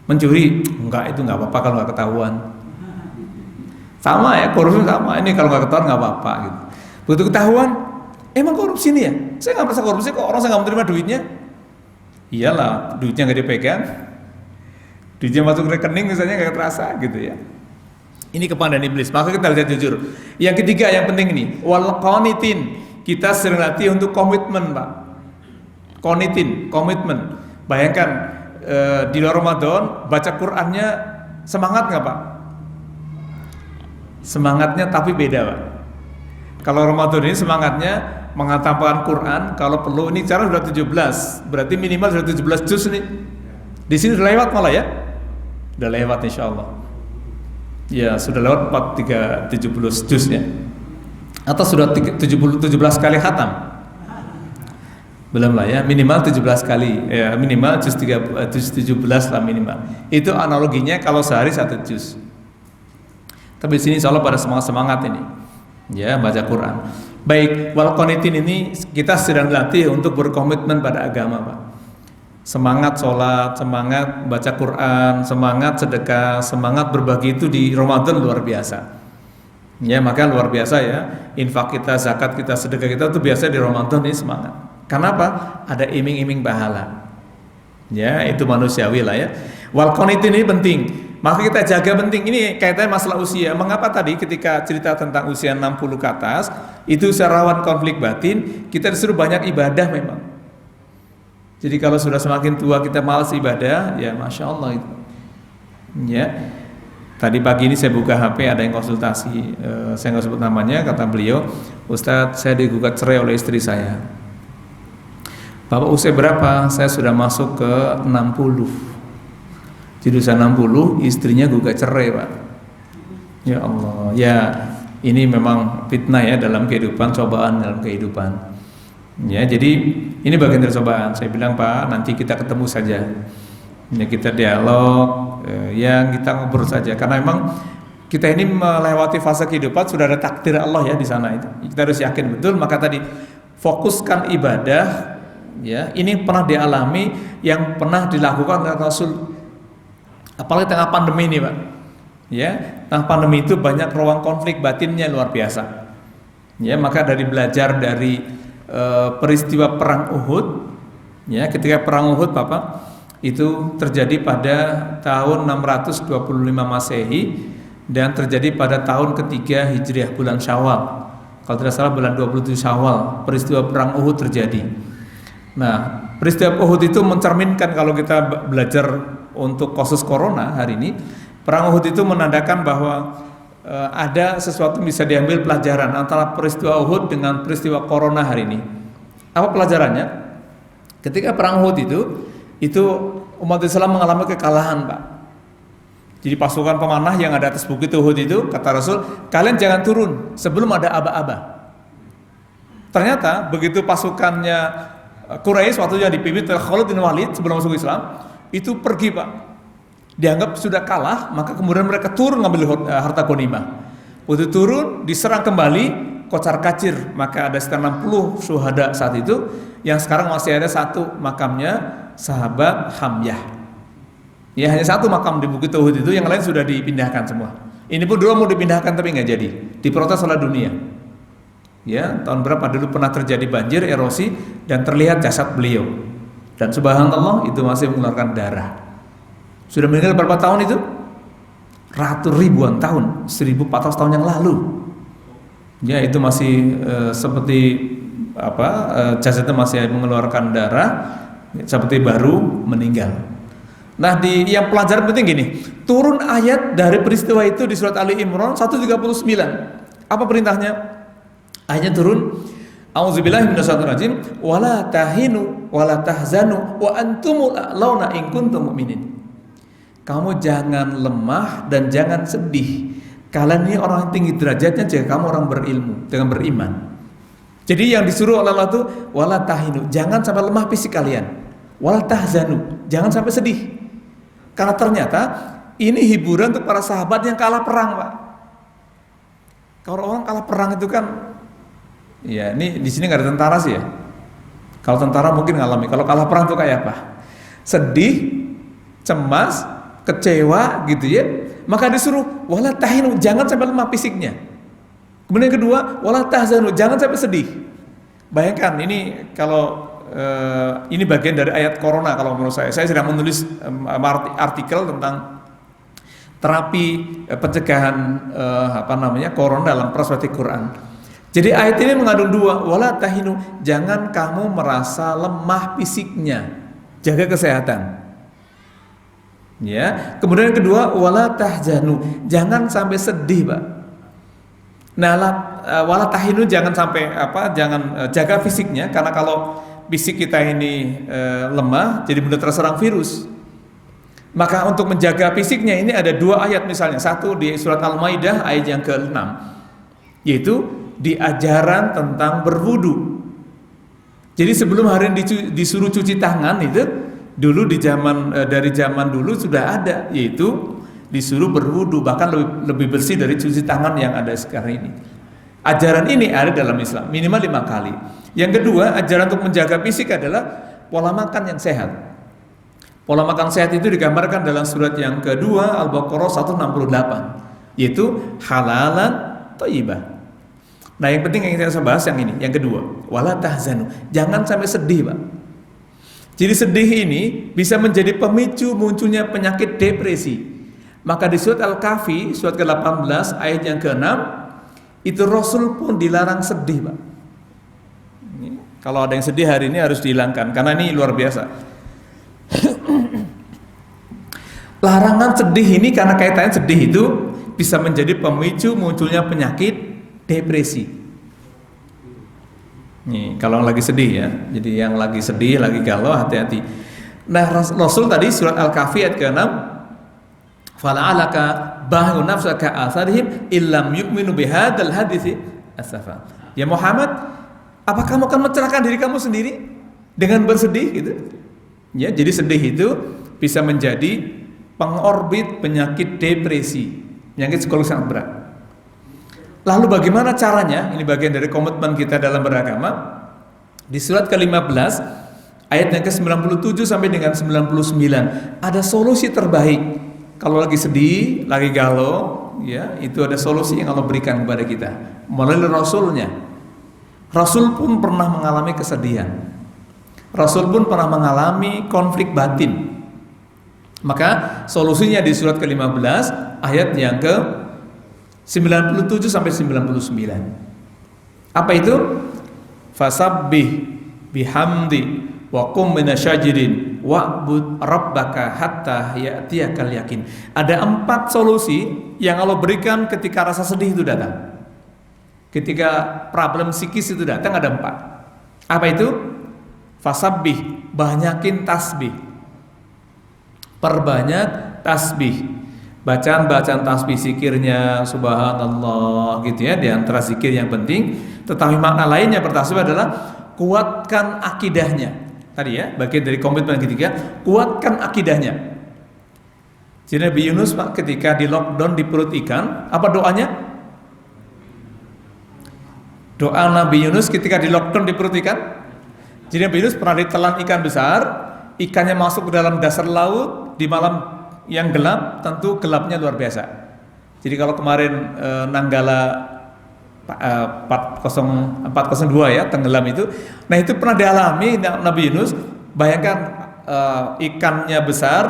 Mencuri, enggak, itu nggak apa-apa kalau nggak ketahuan. Sama ya, korupsi sama. Ini kalau nggak ketahuan nggak apa-apa gitu. Begitu ketahuan, emang korupsi nih ya? Saya nggak merasa korupsi kok, orang saya nggak menerima duitnya. Iyalah, duitnya nggak dipegang. Duitnya masuk rekening misalnya nggak terasa gitu ya. Ini kepandaian iblis. Maka kita lihat jujur. Yang ketiga yang penting ini, wal qanitin. Kita sering latih untuk komitmen, Pak. Qanitin, komitmen. Bayangkan di luar Ramadan baca Qur'annya semangat nggak, Pak? Semangatnya tapi beda, Pak. Kalau Ramadan ini semangatnya mengatakan Quran, kalau perlu ini cara sudah 17, berarti minimal sudah 17 juz nih. Di sini sudah lewat malah ya. Sudah lewat insya Allah. Ya sudah lewat 17 juz ya. Atau sudah 17 kali khatam. Belum lah ya, minimal 17 kali. Ya minimal juz 17 lah minimal. Itu analoginya kalau sehari 1 juz. Tapi di sini insya Allah pada semangat ini. Ya baca Quran. Baik, wal qanitin ini kita sedang dilatih untuk berkomitmen pada agama, Pak. Semangat sholat, semangat baca Quran, semangat sedekah, semangat berbagi itu di Ramadan luar biasa. Ya maka luar biasa ya, infak kita, zakat kita, sedekah kita itu biasa di Ramadan ini semangat. Kenapa? Ada iming-iming pahala. Ya itu manusiawi lah ya. Wal qanitin ini penting. Maka kita jaga penting. Ini kaitannya masalah usia. Mengapa tadi ketika cerita tentang usia 60 ke atas itu rawan konflik batin, kita disuruh banyak ibadah memang. Jadi kalau sudah semakin tua kita malas ibadah, ya Masya Allah itu. Ya. Tadi pagi ini saya buka HP, ada yang konsultasi, saya nggak sebut namanya, kata beliau, Ustadz saya digugat cerai oleh istri saya. Bapak usia berapa? Saya sudah masuk ke 60. Jadi usia 60, istrinya gugat cerai, Pak. Ya Allah, ya ini memang fitnah ya dalam kehidupan, cobaan dalam kehidupan. Ya, jadi ini bagian dari cobaan. Saya bilang, Pak, nanti kita ketemu saja. Ya kita dialog, ya kita ngobrol saja. Karena memang Kita ini melewati fase kehidupan sudah ada takdir Allah ya di sana itu. Kita harus yakin betul. Maka tadi fokuskan ibadah ya. Ini pernah dialami yang pernah dilakukan oleh Rasul. Apalagi tengah pandemi ini, Pak. Ya, tengah pandemi itu banyak ruang konflik batinnya luar biasa. Ya, maka dari belajar dari peristiwa perang Uhud, ya, ketika perang Uhud, Bapak, itu terjadi pada tahun 625 Masehi dan terjadi pada tahun ketiga Hijriah bulan Syawal. Kalau tidak salah bulan 27 Syawal peristiwa perang Uhud terjadi. Nah, peristiwa Uhud itu mencerminkan kalau kita belajar untuk kasus corona hari ini, perang Uhud itu menandakan bahwa ada sesuatu yang bisa diambil pelajaran antara peristiwa Uhud dengan peristiwa corona hari ini. Apa pelajarannya? Ketika perang Uhud itu umat Islam mengalami kekalahan, Pak. Jadi pasukan pemanah yang ada atas bukit Uhud itu, kata Rasul, kalian jangan turun sebelum ada aba-aba. Ternyata begitu pasukannya Quraisy waktu yang dipimpin oleh Khalid bin Walid sebelum masuk Islam, itu pergi, Pak. Dianggap sudah kalah, maka kemudian mereka turun ngambil harta ghanimah. Waktu turun, diserang kembali, kocar kacir, maka ada sekitar 60 syuhada saat itu, yang sekarang masih ada satu makamnya sahabat Hamyah. Ya, hanya satu makam di Bukit Uhud itu, yang lain sudah dipindahkan semua. Ini pun dulu mau dipindahkan tapi nggak jadi, diprotes oleh dunia. Ya, tahun berapa dulu pernah terjadi banjir, erosi, dan terlihat jasad beliau. Dan subhanallah itu masih mengeluarkan darah. Sudah meninggal berapa tahun itu? Ratus ribuan tahun, 1400 tahun yang lalu. Ya, itu masih seperti jasadnya masih mengeluarkan darah, seperti baru meninggal. Nah, yang pelajaran penting gini, turun ayat dari peristiwa itu di surat Ali Imran 139. Apa perintahnya? Ayatnya turun, A'udzubillahi minasyaitonirrajim, wala tahinu wala tahzanu wa antumul a'launa in kuntum mu'minin. Kamu jangan lemah dan jangan sedih. Kalian ini orang yang tinggi derajatnya jika kamu orang berilmu, dengan beriman. Jadi yang disuruh oleh Allah itu wala tahinu, jangan sampai lemah fisik kalian. Wala tahzanu, jangan sampai sedih. Karena ternyata ini hiburan untuk para sahabat yang kalah perang, Pak. Kalau orang kalah perang itu kan, ya ini di sini nggak ada tentara sih ya. Kalau tentara mungkin ngalami. Kalau kalah perang itu kayak apa? Sedih, cemas, kecewa, gitu ya. Maka disuruh wala tahinu, jangan sampai lemah fisiknya. Kemudian yang kedua, wala tahzanu, jangan sampai sedih. Bayangkan ini kalau ini bagian dari ayat corona kalau menurut saya. Saya sedang menulis artikel tentang terapi pencegahan corona dalam perspektif Quran. Jadi ayat ini mengandung dua, wala tahinu, jangan kamu merasa lemah fisiknya, jaga kesehatan. Ya, kemudian yang kedua, wala tahzanu, jangan sampai sedih, Pak. Nah, wala tahinu, jangan sampai jaga fisiknya, karena kalau fisik kita ini lemah, jadi mudah terserang virus. Maka untuk menjaga fisiknya ini ada dua ayat misalnya. Satu di surat Al-Maidah ayat yang ke-6, yaitu di ajaran tentang berwudu. Jadi sebelum hari ini disuruh cuci tangan itu dulu dari zaman dulu sudah ada, yaitu disuruh berwudu, bahkan lebih bersih dari cuci tangan yang ada sekarang ini. Ajaran ini ada dalam Islam minimal 5 kali. Yang kedua, ajaran untuk menjaga fisik adalah pola makan yang sehat. Pola makan sehat itu digambarkan dalam surat yang kedua Al-Baqarah 168, yaitu halalan thayyibah. Nah, yang penting yang saya bahas yang ini, yang kedua, wala tahzanu, jangan sampai sedih, Pak. Jadi sedih ini bisa menjadi pemicu munculnya penyakit depresi. Maka di surat Al-Kahfi surat ke-18 ayat yang ke-6 itu Rasul pun dilarang sedih, Pak. Kalau ada yang sedih hari ini harus dihilangkan, karena ini luar biasa. Larangan sedih ini karena kaitannya sedih itu bisa menjadi pemicu munculnya penyakit depresi. Nih, kalau lagi sedih ya. Jadi yang lagi sedih, lagi galau, hati-hati. Nah, Rasul tadi surat Al-Kahfi ayat ke-6, fala'alaka bahu nafsaka asarihim illam yu'minu bihadzal haditsi asafa. Ya Muhammad, apa kamu akan mencerahkan diri kamu sendiri dengan bersedih gitu? Ya, jadi sedih itu bisa menjadi pengorbit penyakit depresi. Penyakit psikologis sangat berat. Lalu bagaimana caranya? Ini bagian dari komitmen kita dalam beragama. Di surat ke-15 ayat yang ke-97 sampai dengan 99 ada solusi terbaik. Kalau lagi sedih, lagi galau, ya, itu ada solusi yang Allah berikan kepada kita melalui Rasulnya. Rasul pun pernah mengalami kesedihan. Rasul pun pernah mengalami konflik batin. Maka solusinya di surat ke-15 ayat yang ke 97 sampai 99. Apa itu? Fasabbih bihamdi wa qum minasyajirin wa'bud rabbaka hatta ya'tiyakal yakin. Ada 4 solusi yang Allah berikan ketika rasa sedih itu datang. Ketika problem psikis itu datang ada 4. Apa itu? Fasabbih, banyakin tasbih. Perbanyak tasbih. Bacaan-bacaan tasbih zikirnya subhanallah gitu ya, di antara zikir yang penting. Tetapi makna lainnya bertasbih adalah kuatkan akidahnya. Tadi ya, bagian dari komitmen ketiga, kuatkan akidahnya. Jadi Nabi Yunus Pak ketika di lockdown di perut ikan, apa doanya? Doa Nabi Yunus ketika di lockdown di perut ikan. Jadi Nabi Yunus pernah ditelan ikan besar, ikannya masuk ke dalam dasar laut di malam yang gelap, tentu gelapnya luar biasa. Jadi kalau kemarin Nanggala 402 ya, tenggelam itu. Nah itu pernah dialami Nabi Yunus. Bayangkan ikannya besar,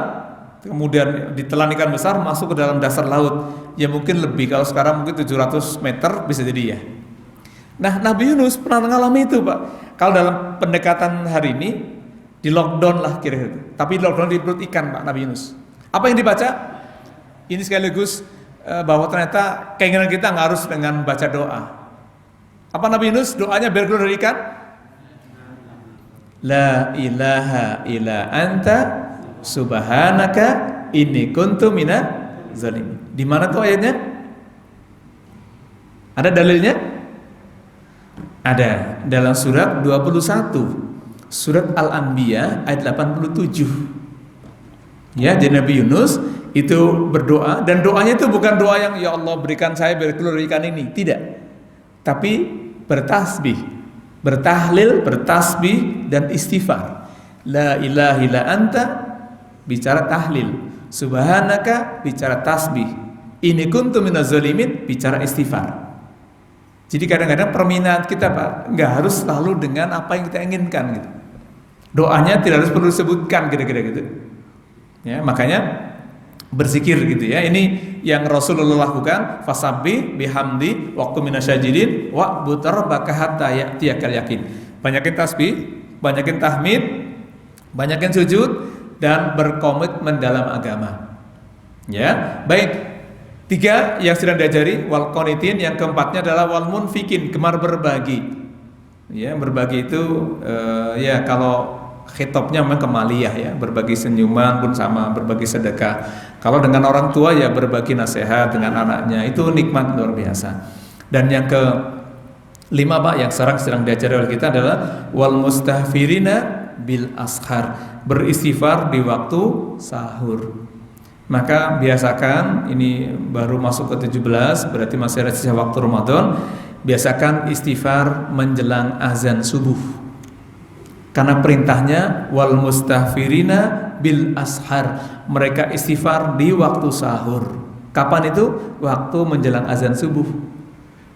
kemudian ditelan ikan besar masuk ke dalam dasar laut. Ya mungkin lebih, kalau sekarang mungkin 700 meter bisa jadi ya. Nah Nabi Yunus pernah mengalami itu Pak. Kalau dalam pendekatan hari ini di lockdown lah kira-kira. Tapi di lockdown di perut ikan Pak Nabi Yunus. Apa yang dibaca? Ini sekaligus bahwa ternyata keinginan kita nggak harus dengan baca doa. Apa Nabi Yunus doanya biar keluar dari ikan? La ilaha illa anta subhanaka inni kuntu minaz zalimin. Di mana tuh ayatnya? Ada dalilnya? Ada dalam surat 21. Surat Al-Anbiya ayat 87. Ya, jadi Nabi Yunus itu berdoa, dan doanya itu bukan doa yang ya Allah berikan saya biar keluar dari ikan ini, tidak. Tapi bertasbih, bertahlil, bertasbih dan istighfar. La ilaha illa anta bicara tahlil, subhanaka bicara tasbih, inni kuntu minaz zalimin bicara istighfar. Jadi kadang-kadang permintaan kita Pak nggak harus selalu dengan apa yang kita inginkan gitu. Doanya tidak harus perlu disebutkan kira-kira gitu. Ya, makanya berzikir gitu ya. Ini yang Rasulullah lakukan, fasabbih bihamdi waqtu minasyajirin wa'bud rabbaka hatta ya'tiyakal yakin. Banyakin tasbih, banyakin tahmid, banyakin sujud dan berkomitmen dalam agama. Ya, baik. 3 yang sedang diajari, wal qanitin, yang keempatnya adalah wal munfikin, gemar berbagi. Ya, berbagi itu ya kalau khitobnya memang kemaliyah ya, berbagi senyuman pun sama, berbagi sedekah. Kalau dengan orang tua ya berbagi nasihat dengan anaknya, itu nikmat luar biasa. Dan yang ke-5 Pak yang sekarang sedang diajari oleh kita adalah wal mustahfirina bil ashar, beristighfar di waktu sahur. Maka biasakan, ini baru masuk ke 17, berarti masih ada sisa waktu Ramadan. Biasakan istighfar menjelang azan subuh. Karena perintahnya wal mustaghfirina bil ashar, mereka istighfar di waktu sahur. Kapan itu? Waktu menjelang azan subuh.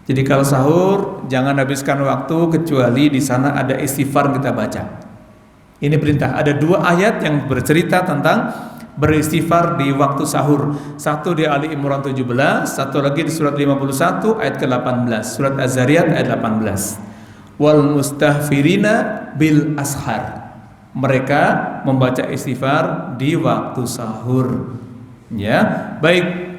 Jadi kalau sahur jangan habiskan waktu kecuali di sana ada istighfar kita baca. Ini perintah. Ada 2 ayat yang bercerita tentang beristighfar di waktu sahur. Satu di Ali Imran 17, satu lagi di surat 51 ayat ke-18, surat Az-Zariyat ayat 18. Wal mustaghfirina bil ashar, mereka membaca istighfar di waktu sahur. Ya, baik.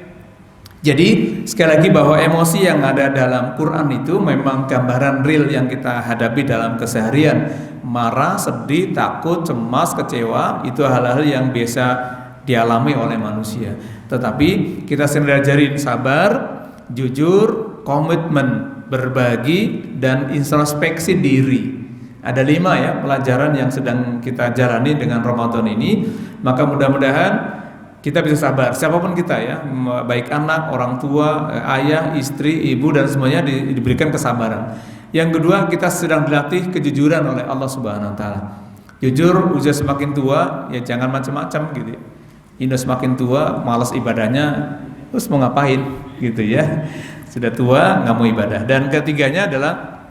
Jadi sekali lagi bahwa emosi yang ada dalam Quran itu memang gambaran real yang kita hadapi dalam keseharian. Marah, sedih, takut, cemas, kecewa, itu hal-hal yang biasa dialami oleh manusia. Tetapi kita sering diajarin sabar, jujur, komitmen, berbagi, dan introspeksi diri. Ada 5 ya pelajaran yang sedang kita jalani dengan Ramadan ini. Maka mudah-mudahan Kita bisa sabar, siapapun kita ya, baik anak, orang tua, ayah, istri, ibu, dan semuanya diberikan kesabaran. Yang kedua, kita sedang dilatih kejujuran oleh Allah Subhanahu Wa Taala. Jujur, usia semakin tua, ya jangan macam-macam gitu. Ini semakin tua, malas ibadahnya, terus mau ngapain gitu ya? Sudah tua, nggak mau ibadah. Dan ketiganya adalah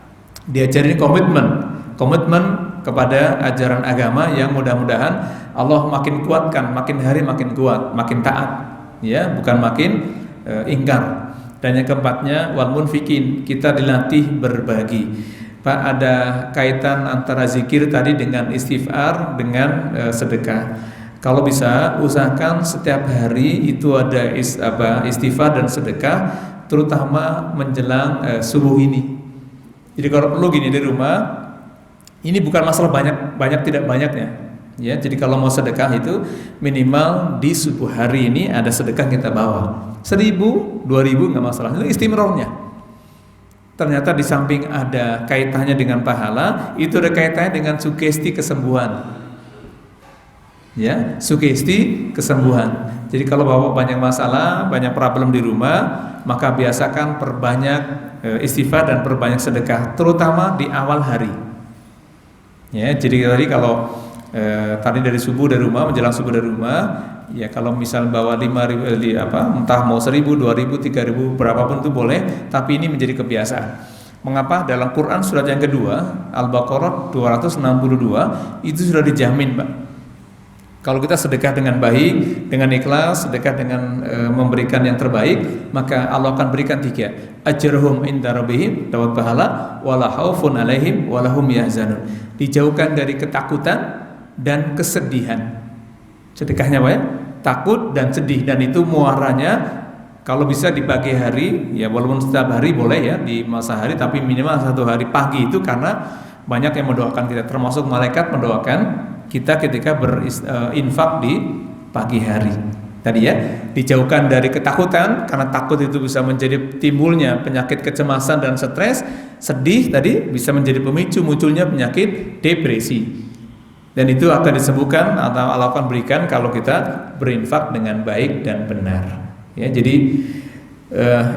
diajarin komitmen kepada ajaran agama yang mudah-mudahan Allah makin kuatkan, makin hari makin kuat, makin taat, ya, bukan makin ingkar. Dan yang keempatnya wal munfikin, kita dilatih berbagi. Pak, ada kaitan antara zikir tadi dengan istighfar dengan sedekah. Kalau bisa usahakan setiap hari itu ada istighfar dan sedekah, terutama menjelang subuh ini. Jadi kalau perlu gini di rumah, ini bukan masalah banyak tidak banyaknya, ya. Jadi kalau mau sedekah itu minimal di subuh hari ini ada sedekah kita bawa 1.000, 2.000 nggak masalah. Itu istimrornya. Ternyata di samping ada kaitannya dengan pahala, itu ada kaitannya dengan sugesti kesembuhan. Ya, sugesti kesembuhan. Jadi kalau bawa banyak masalah, banyak problem di rumah, maka biasakan perbanyak istighfar dan perbanyak sedekah, terutama di awal hari. Ya, jadi tadi kalau tadi dari subuh dari rumah, menjelang subuh dari rumah, ya kalau misal bawa 5.000 entah mau 1.000, 2.000, 3.000 berapapun itu boleh, tapi ini menjadi kebiasaan. Mengapa? Dalam Quran surat yang kedua, Al-Baqarah 262, itu sudah dijamin, Pak. Kalau kita sedekah dengan baik, dengan ikhlas, sedekah dengan memberikan yang terbaik, maka Allah akan berikan 3. Ajruhum inda rabbihim, dapat pahala, wala khaufun alaihim walahum yahzanun. Dijauhkan dari ketakutan dan kesedihan. Sedekahnya apa ya? Takut dan sedih, dan itu muaranya kalau bisa di pagi hari, ya walaupun setiap hari boleh ya di masa hari, tapi minimal 1 hari pagi itu, karena banyak yang mendoakan kita, termasuk malaikat mendoakan kita ketika berinfak di pagi hari. Tadi ya, dijauhkan dari ketakutan, karena takut itu bisa menjadi timbulnya penyakit kecemasan dan stres. Sedih tadi bisa menjadi pemicu munculnya penyakit depresi. Dan itu akan disembuhkan atau Allah akan berikan kalau kita berinfak dengan baik dan benar. Ya, jadi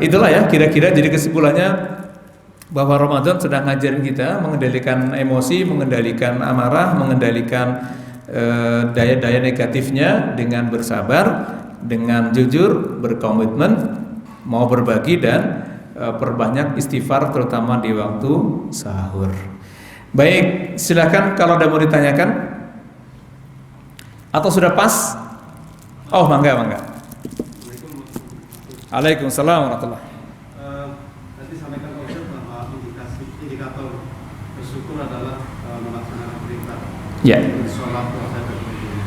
itulah ya kira-kira jadi kesimpulannya, bahwa Ramadan sedang ngajarin kita mengendalikan emosi, mengendalikan amarah, mengendalikan daya-daya negatifnya dengan bersabar, dengan jujur, berkomitmen, mau berbagi, dan perbanyak istighfar terutama di waktu sahur. Baik, silakan kalau ada mau ditanyakan atau sudah pas. Oh, mangga. Waalaikumsalam warahmatullahi. Ya. Sholat, puasa, dan sebagainya.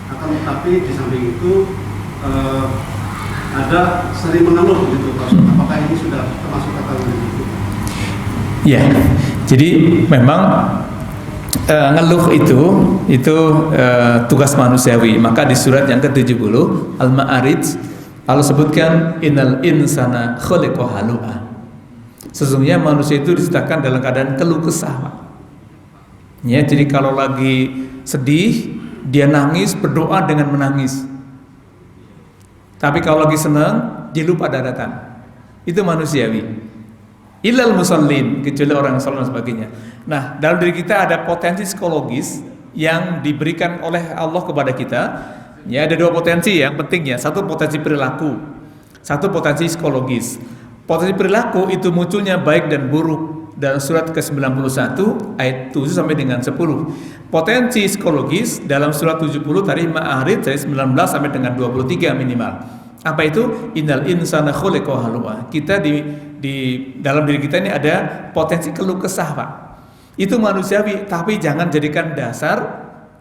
Akan tetapi di samping itu ada sering mengeluh gitu. Apakah ini sudah termasuk kategori itu? Ya. Jadi memang ngeluh itu tugas manusiawi. Maka di surat yang ke-70 Al-Ma'arij Allah sebutkan innal insana khuliqa halu'a. Sesungguhnya manusia itu diciptakan dalam keadaan keluh kesah, Pak. Ya, jadi kalau lagi sedih, dia nangis, berdoa dengan menangis. Tapi kalau lagi senang, dia lupa daratan. Itu manusiawi. Illal musallin, kecuali orang yang salat dan sebagainya. Nah, dalam diri kita ada potensi psikologis yang diberikan oleh Allah kepada kita. Ya, ada 2 potensi yang penting ya. Satu potensi perilaku, satu potensi psikologis. Potensi perilaku itu munculnya baik dan buruk. Dalam surat ke-91 ayat 7 sampai dengan 10. Potensi psikologis dalam surat 70 tadi Ma'arij dari 19 sampai dengan 23 minimal. Apa itu? Innal insana khuliqa halu'a. Kita di dalam diri kita ini ada potensi keluh kesah, Pak. Itu manusiawi, tapi jangan jadikan dasar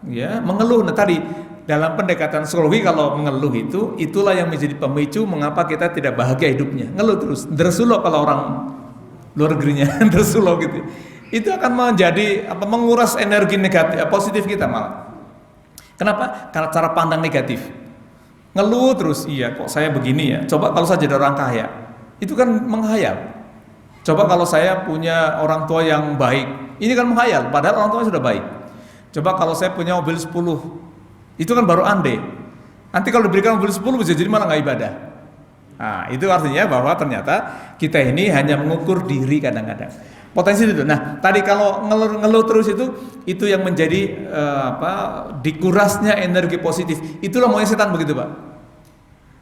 ya mengeluh. Nah, tadi dalam pendekatan psikologi kalau mengeluh itulah yang menjadi pemicu mengapa kita tidak bahagia hidupnya. Ngeluh terus. Dersulo kalau orang luar negerinya dersulo gitu. Itu akan menjadi menguras energi negatif, positif kita malah. Kenapa? Karena cara pandang negatif. Ngeluh terus, iya kok saya begini ya. Coba kalau saya jadi orang kaya, itu kan menghayal. Coba kalau saya punya orang tua yang baik, ini kan menghayal. Padahal orang tua sudah baik. Coba kalau saya punya mobil 10, itu kan baru andai. Nanti kalau diberikan mobil 10 bisa jadi malah nggak ibadah. Nah, itu artinya bahwa ternyata kita ini hanya mengukur diri kadang-kadang. Potensi itu. Nah, tadi kalau ngeluh terus itu yang menjadi dikurasnya energi positif. Itulah maunya setan begitu, Pak.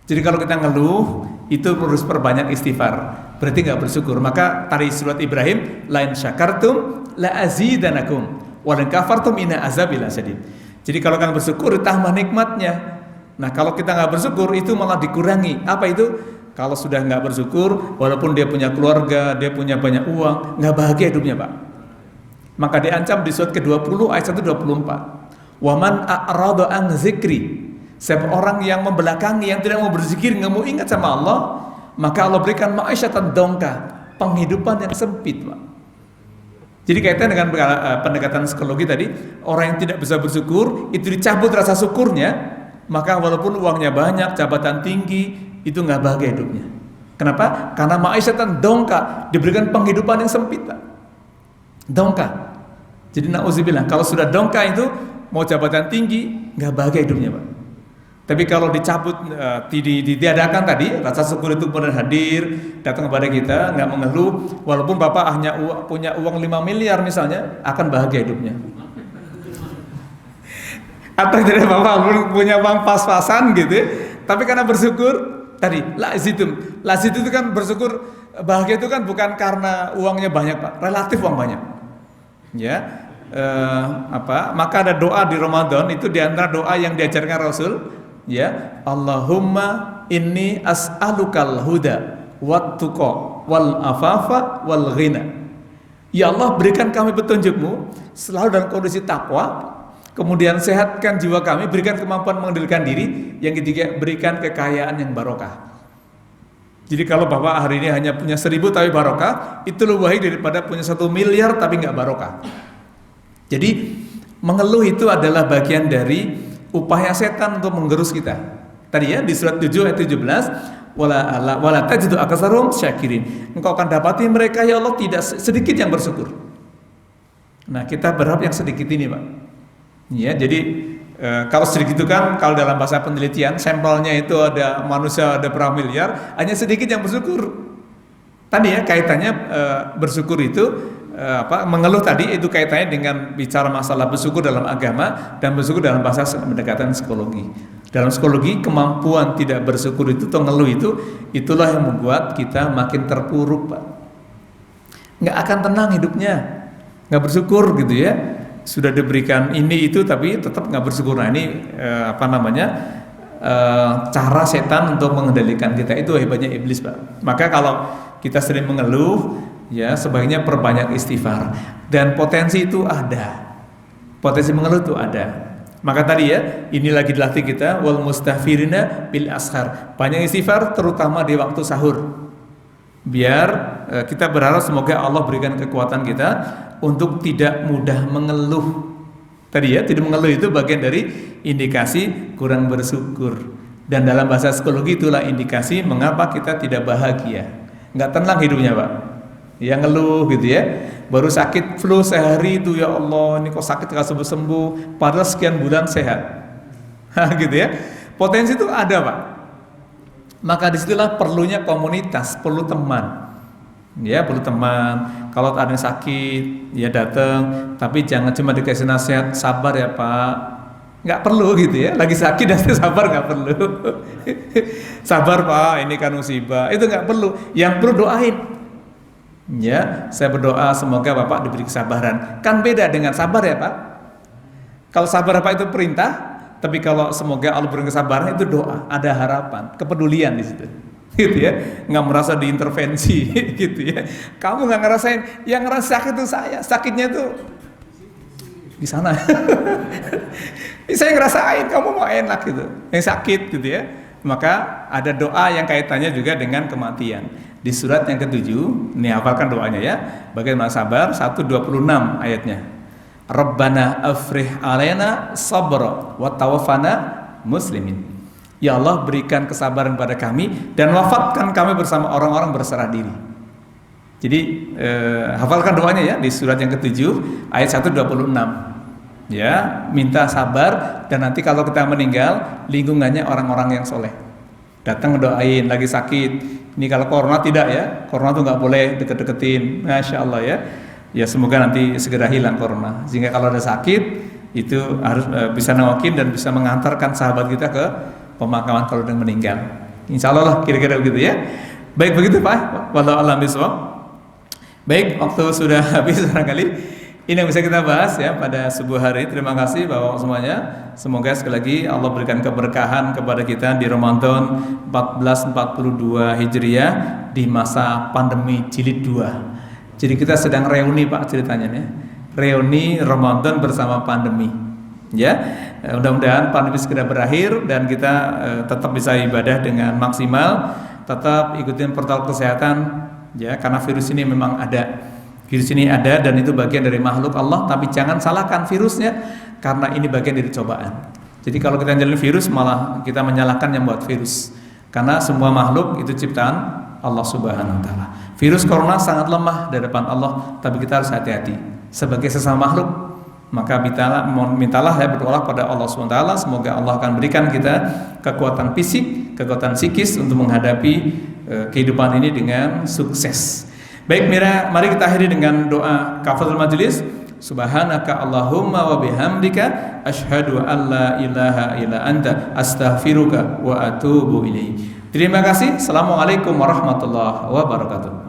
Jadi kalau kita ngeluh itu harus perbanyak istighfar. Berarti nggak bersyukur. Maka tadi surat Ibrahim, la in syakartum la azidanakum wa in kafartum inna azabi lasyadid. Jadi kalau kalian bersyukur ditambah nikmatnya. Nah, kalau kita nggak bersyukur itu malah dikurangi. Apa itu? Kalau sudah nggak bersyukur, walaupun dia punya keluarga, dia punya banyak uang, nggak bahagia hidupnya, Pak. Maka diancam di surat ke-20 ayat 124. Waman a'rada an zikri. Siapa orang yang membelakangi, yang tidak mau berzikir, nggak mau ingat sama Allah, maka Allah berikan ma'isyatan dongka, penghidupan yang sempit, Pak. Jadi kaitan dengan pendekatan psikologi tadi, orang yang tidak bisa bersyukur itu dicabut rasa syukurnya, maka walaupun uangnya banyak, jabatan tinggi, itu nggak bahagia hidupnya. Kenapa? Karena ma'isyatan dongka, diberikan penghidupan yang sempit, Pak. Dongka. Jadi na'udzubillah, kalau sudah dongka itu mau jabatan tinggi, nggak bahagia hidupnya, Pak. Tapi kalau dicabut, ditiadakan tadi, rasa syukur itu kemudian hadir, datang kepada kita, nggak mengeluh, walaupun Bapak hanya punya uang 5 miliar misalnya, akan bahagia hidupnya. Atau tidak Bapak punya uang pas-pasan gitu, tapi karena bersyukur, tadi lazid itu kan bersyukur, bahagia itu kan bukan karena uangnya banyak, Pak, relatif uang banyak. Ya. Maka ada doa di Ramadan, itu diantara doa yang diajarkan Rasul, ya, Allahumma inni as'alukal huda wat tuqa wal afafa wal ghina. Ya Allah, berikan kami petunjukmu selalu dalam kondisi takwa, kemudian sehatkan jiwa kami, berikan kemampuan mengendalikan diri, yang ketiga berikan kekayaan yang barokah. Jadi kalau Bapak hari ini hanya punya 1.000 tapi barokah, itu lebih baik daripada punya 1 miliar tapi nggak barokah. Jadi mengeluh itu adalah bagian dari upaya setan untuk menggerus kita. Tadi ya di surat 7 ayat 17, wala tajidu aksarum syakirin. Engkau akan dapati mereka ya Allah tidak sedikit yang bersyukur. Nah, kita berharap yang sedikit ini, Pak. Ya, jadi kalau sedikit itu kan kalau dalam bahasa penelitian sampelnya itu ada manusia ada berapa miliar, hanya sedikit yang bersyukur. Tadi ya kaitannya bersyukur itu mengeluh tadi itu kaitannya dengan bicara masalah bersyukur dalam agama dan bersyukur dalam bahasa pendekatan psikologi. Dalam psikologi kemampuan tidak bersyukur itu atau ngeluh itulah yang membuat kita makin terpuruk, Pak. Nggak akan tenang hidupnya, nggak bersyukur gitu ya. Sudah diberikan ini itu tapi tetap nggak bersyukur. Nah ini cara setan untuk mengendalikan kita, itu hebatnya iblis, Pak. Maka kalau kita sering mengeluh, ya sebaiknya perbanyak istighfar. Dan potensi itu ada, potensi mengeluh itu ada. Maka tadi ya, ini lagi dilatih kita, wal mustaghfirina bil ashar, banyak istighfar terutama di waktu sahur. Biar kita berharap semoga Allah berikan kekuatan kita untuk tidak mudah mengeluh. Tadi ya, tidak mengeluh itu bagian dari indikasi kurang bersyukur. Dan dalam bahasa psikologi itulah indikasi mengapa kita tidak bahagia, nggak tenang hidupnya, Pak. Yang ngeluh gitu ya, baru sakit flu sehari itu, ya Allah ini kok sakit gak sembuh-sembuh, padahal sekian bulan sehat. Gitu ya, potensi itu ada, Pak. Maka disitulah perlunya komunitas, perlu teman. Ya, perlu teman. Kalau ada yang sakit, ya datang. Tapi jangan cuma dikasih nasihat, sabar ya Pak. Nggak perlu gitu ya. Lagi sakit dan sabar nggak perlu. Sabar Pak, ini kan musibah. Itu nggak perlu. Yang perlu doain. Ya, saya berdoa semoga Bapak diberi kesabaran. Kan beda dengan sabar ya Pak. Kalau sabar Bapak itu perintah, tapi kalau semoga Allah beri kesabaran itu doa, ada harapan, kepedulian di situ. Gitu ya, nggak merasa diintervensi gitu ya. Kamu nggak ngerasain, yang ngerasa sakit itu saya, sakitnya itu di sana. Saya ngerasain, kamu mau enak gitu, yang sakit gitu ya. Maka ada doa yang kaitannya juga dengan kematian. Di surat yang ke-7, ini hafalkan doanya ya. Bagaimana sabar? 126 ayatnya. Rabbana afrih alaina sabra wa tawaffana muslimin. Ya Allah, berikan kesabaran pada kami dan wafatkan kami bersama orang-orang berserah diri. Jadi hafalkan doanya ya di surat yang ke-7 ayat 126. Ya, minta sabar, dan nanti kalau kita meninggal lingkungannya orang-orang yang soleh. Datang doain lagi sakit. Ini kalau corona tidak ya, corona tuh nggak boleh deket-deketin. Masya Allah ya. Ya semoga nanti segera hilang corona. Sehingga kalau ada sakit itu harus bisa nengokin dan bisa mengantarkan sahabat kita ke pemakaman kalau udah meninggal. Insya Allah lah kira-kira begitu ya. Baik begitu Pak. Wallahu a'lam bishawab. Baik, waktu sudah habis barangkali. Ini yang bisa kita bahas ya pada subuh hari. Terima kasih Bapak semuanya. Semoga sekali lagi Allah berikan keberkahan kepada kita di Ramadan 1442 Hijriah di masa pandemi jilid 2. Jadi kita sedang reuni Pak ceritanya nih. Reuni Ramadan bersama pandemi. Ya, mudah-mudahan pandemi segera berakhir dan kita tetap bisa ibadah dengan maksimal, tetap ikutin protokol kesehatan ya, karena virus ini memang ada. Virus ini ada dan itu bagian dari makhluk Allah, tapi jangan salahkan virusnya karena ini bagian dari cobaan. Jadi kalau kita nyalain virus malah kita menyalahkan yang buat virus. Karena semua makhluk itu ciptaan Allah Subhanahu wa taala. Virus corona sangat lemah di depan Allah, tapi kita harus hati-hati. Sebagai sesama makhluk, maka mintalah ya, berdoalah pada Allah Subhanahu wa taala, semoga Allah akan berikan kita kekuatan fisik, kekuatan psikis untuk menghadapi kehidupan ini dengan sukses. Baik Mira, mari kita akhiri dengan doa kafaratul majelis. Subhanaka Allahumma wa bihamdika asyhadu an la ilaha illa anta astaghfiruka wa atubu ilaik. Terima kasih. Assalamualaikum warahmatullahi wabarakatuh.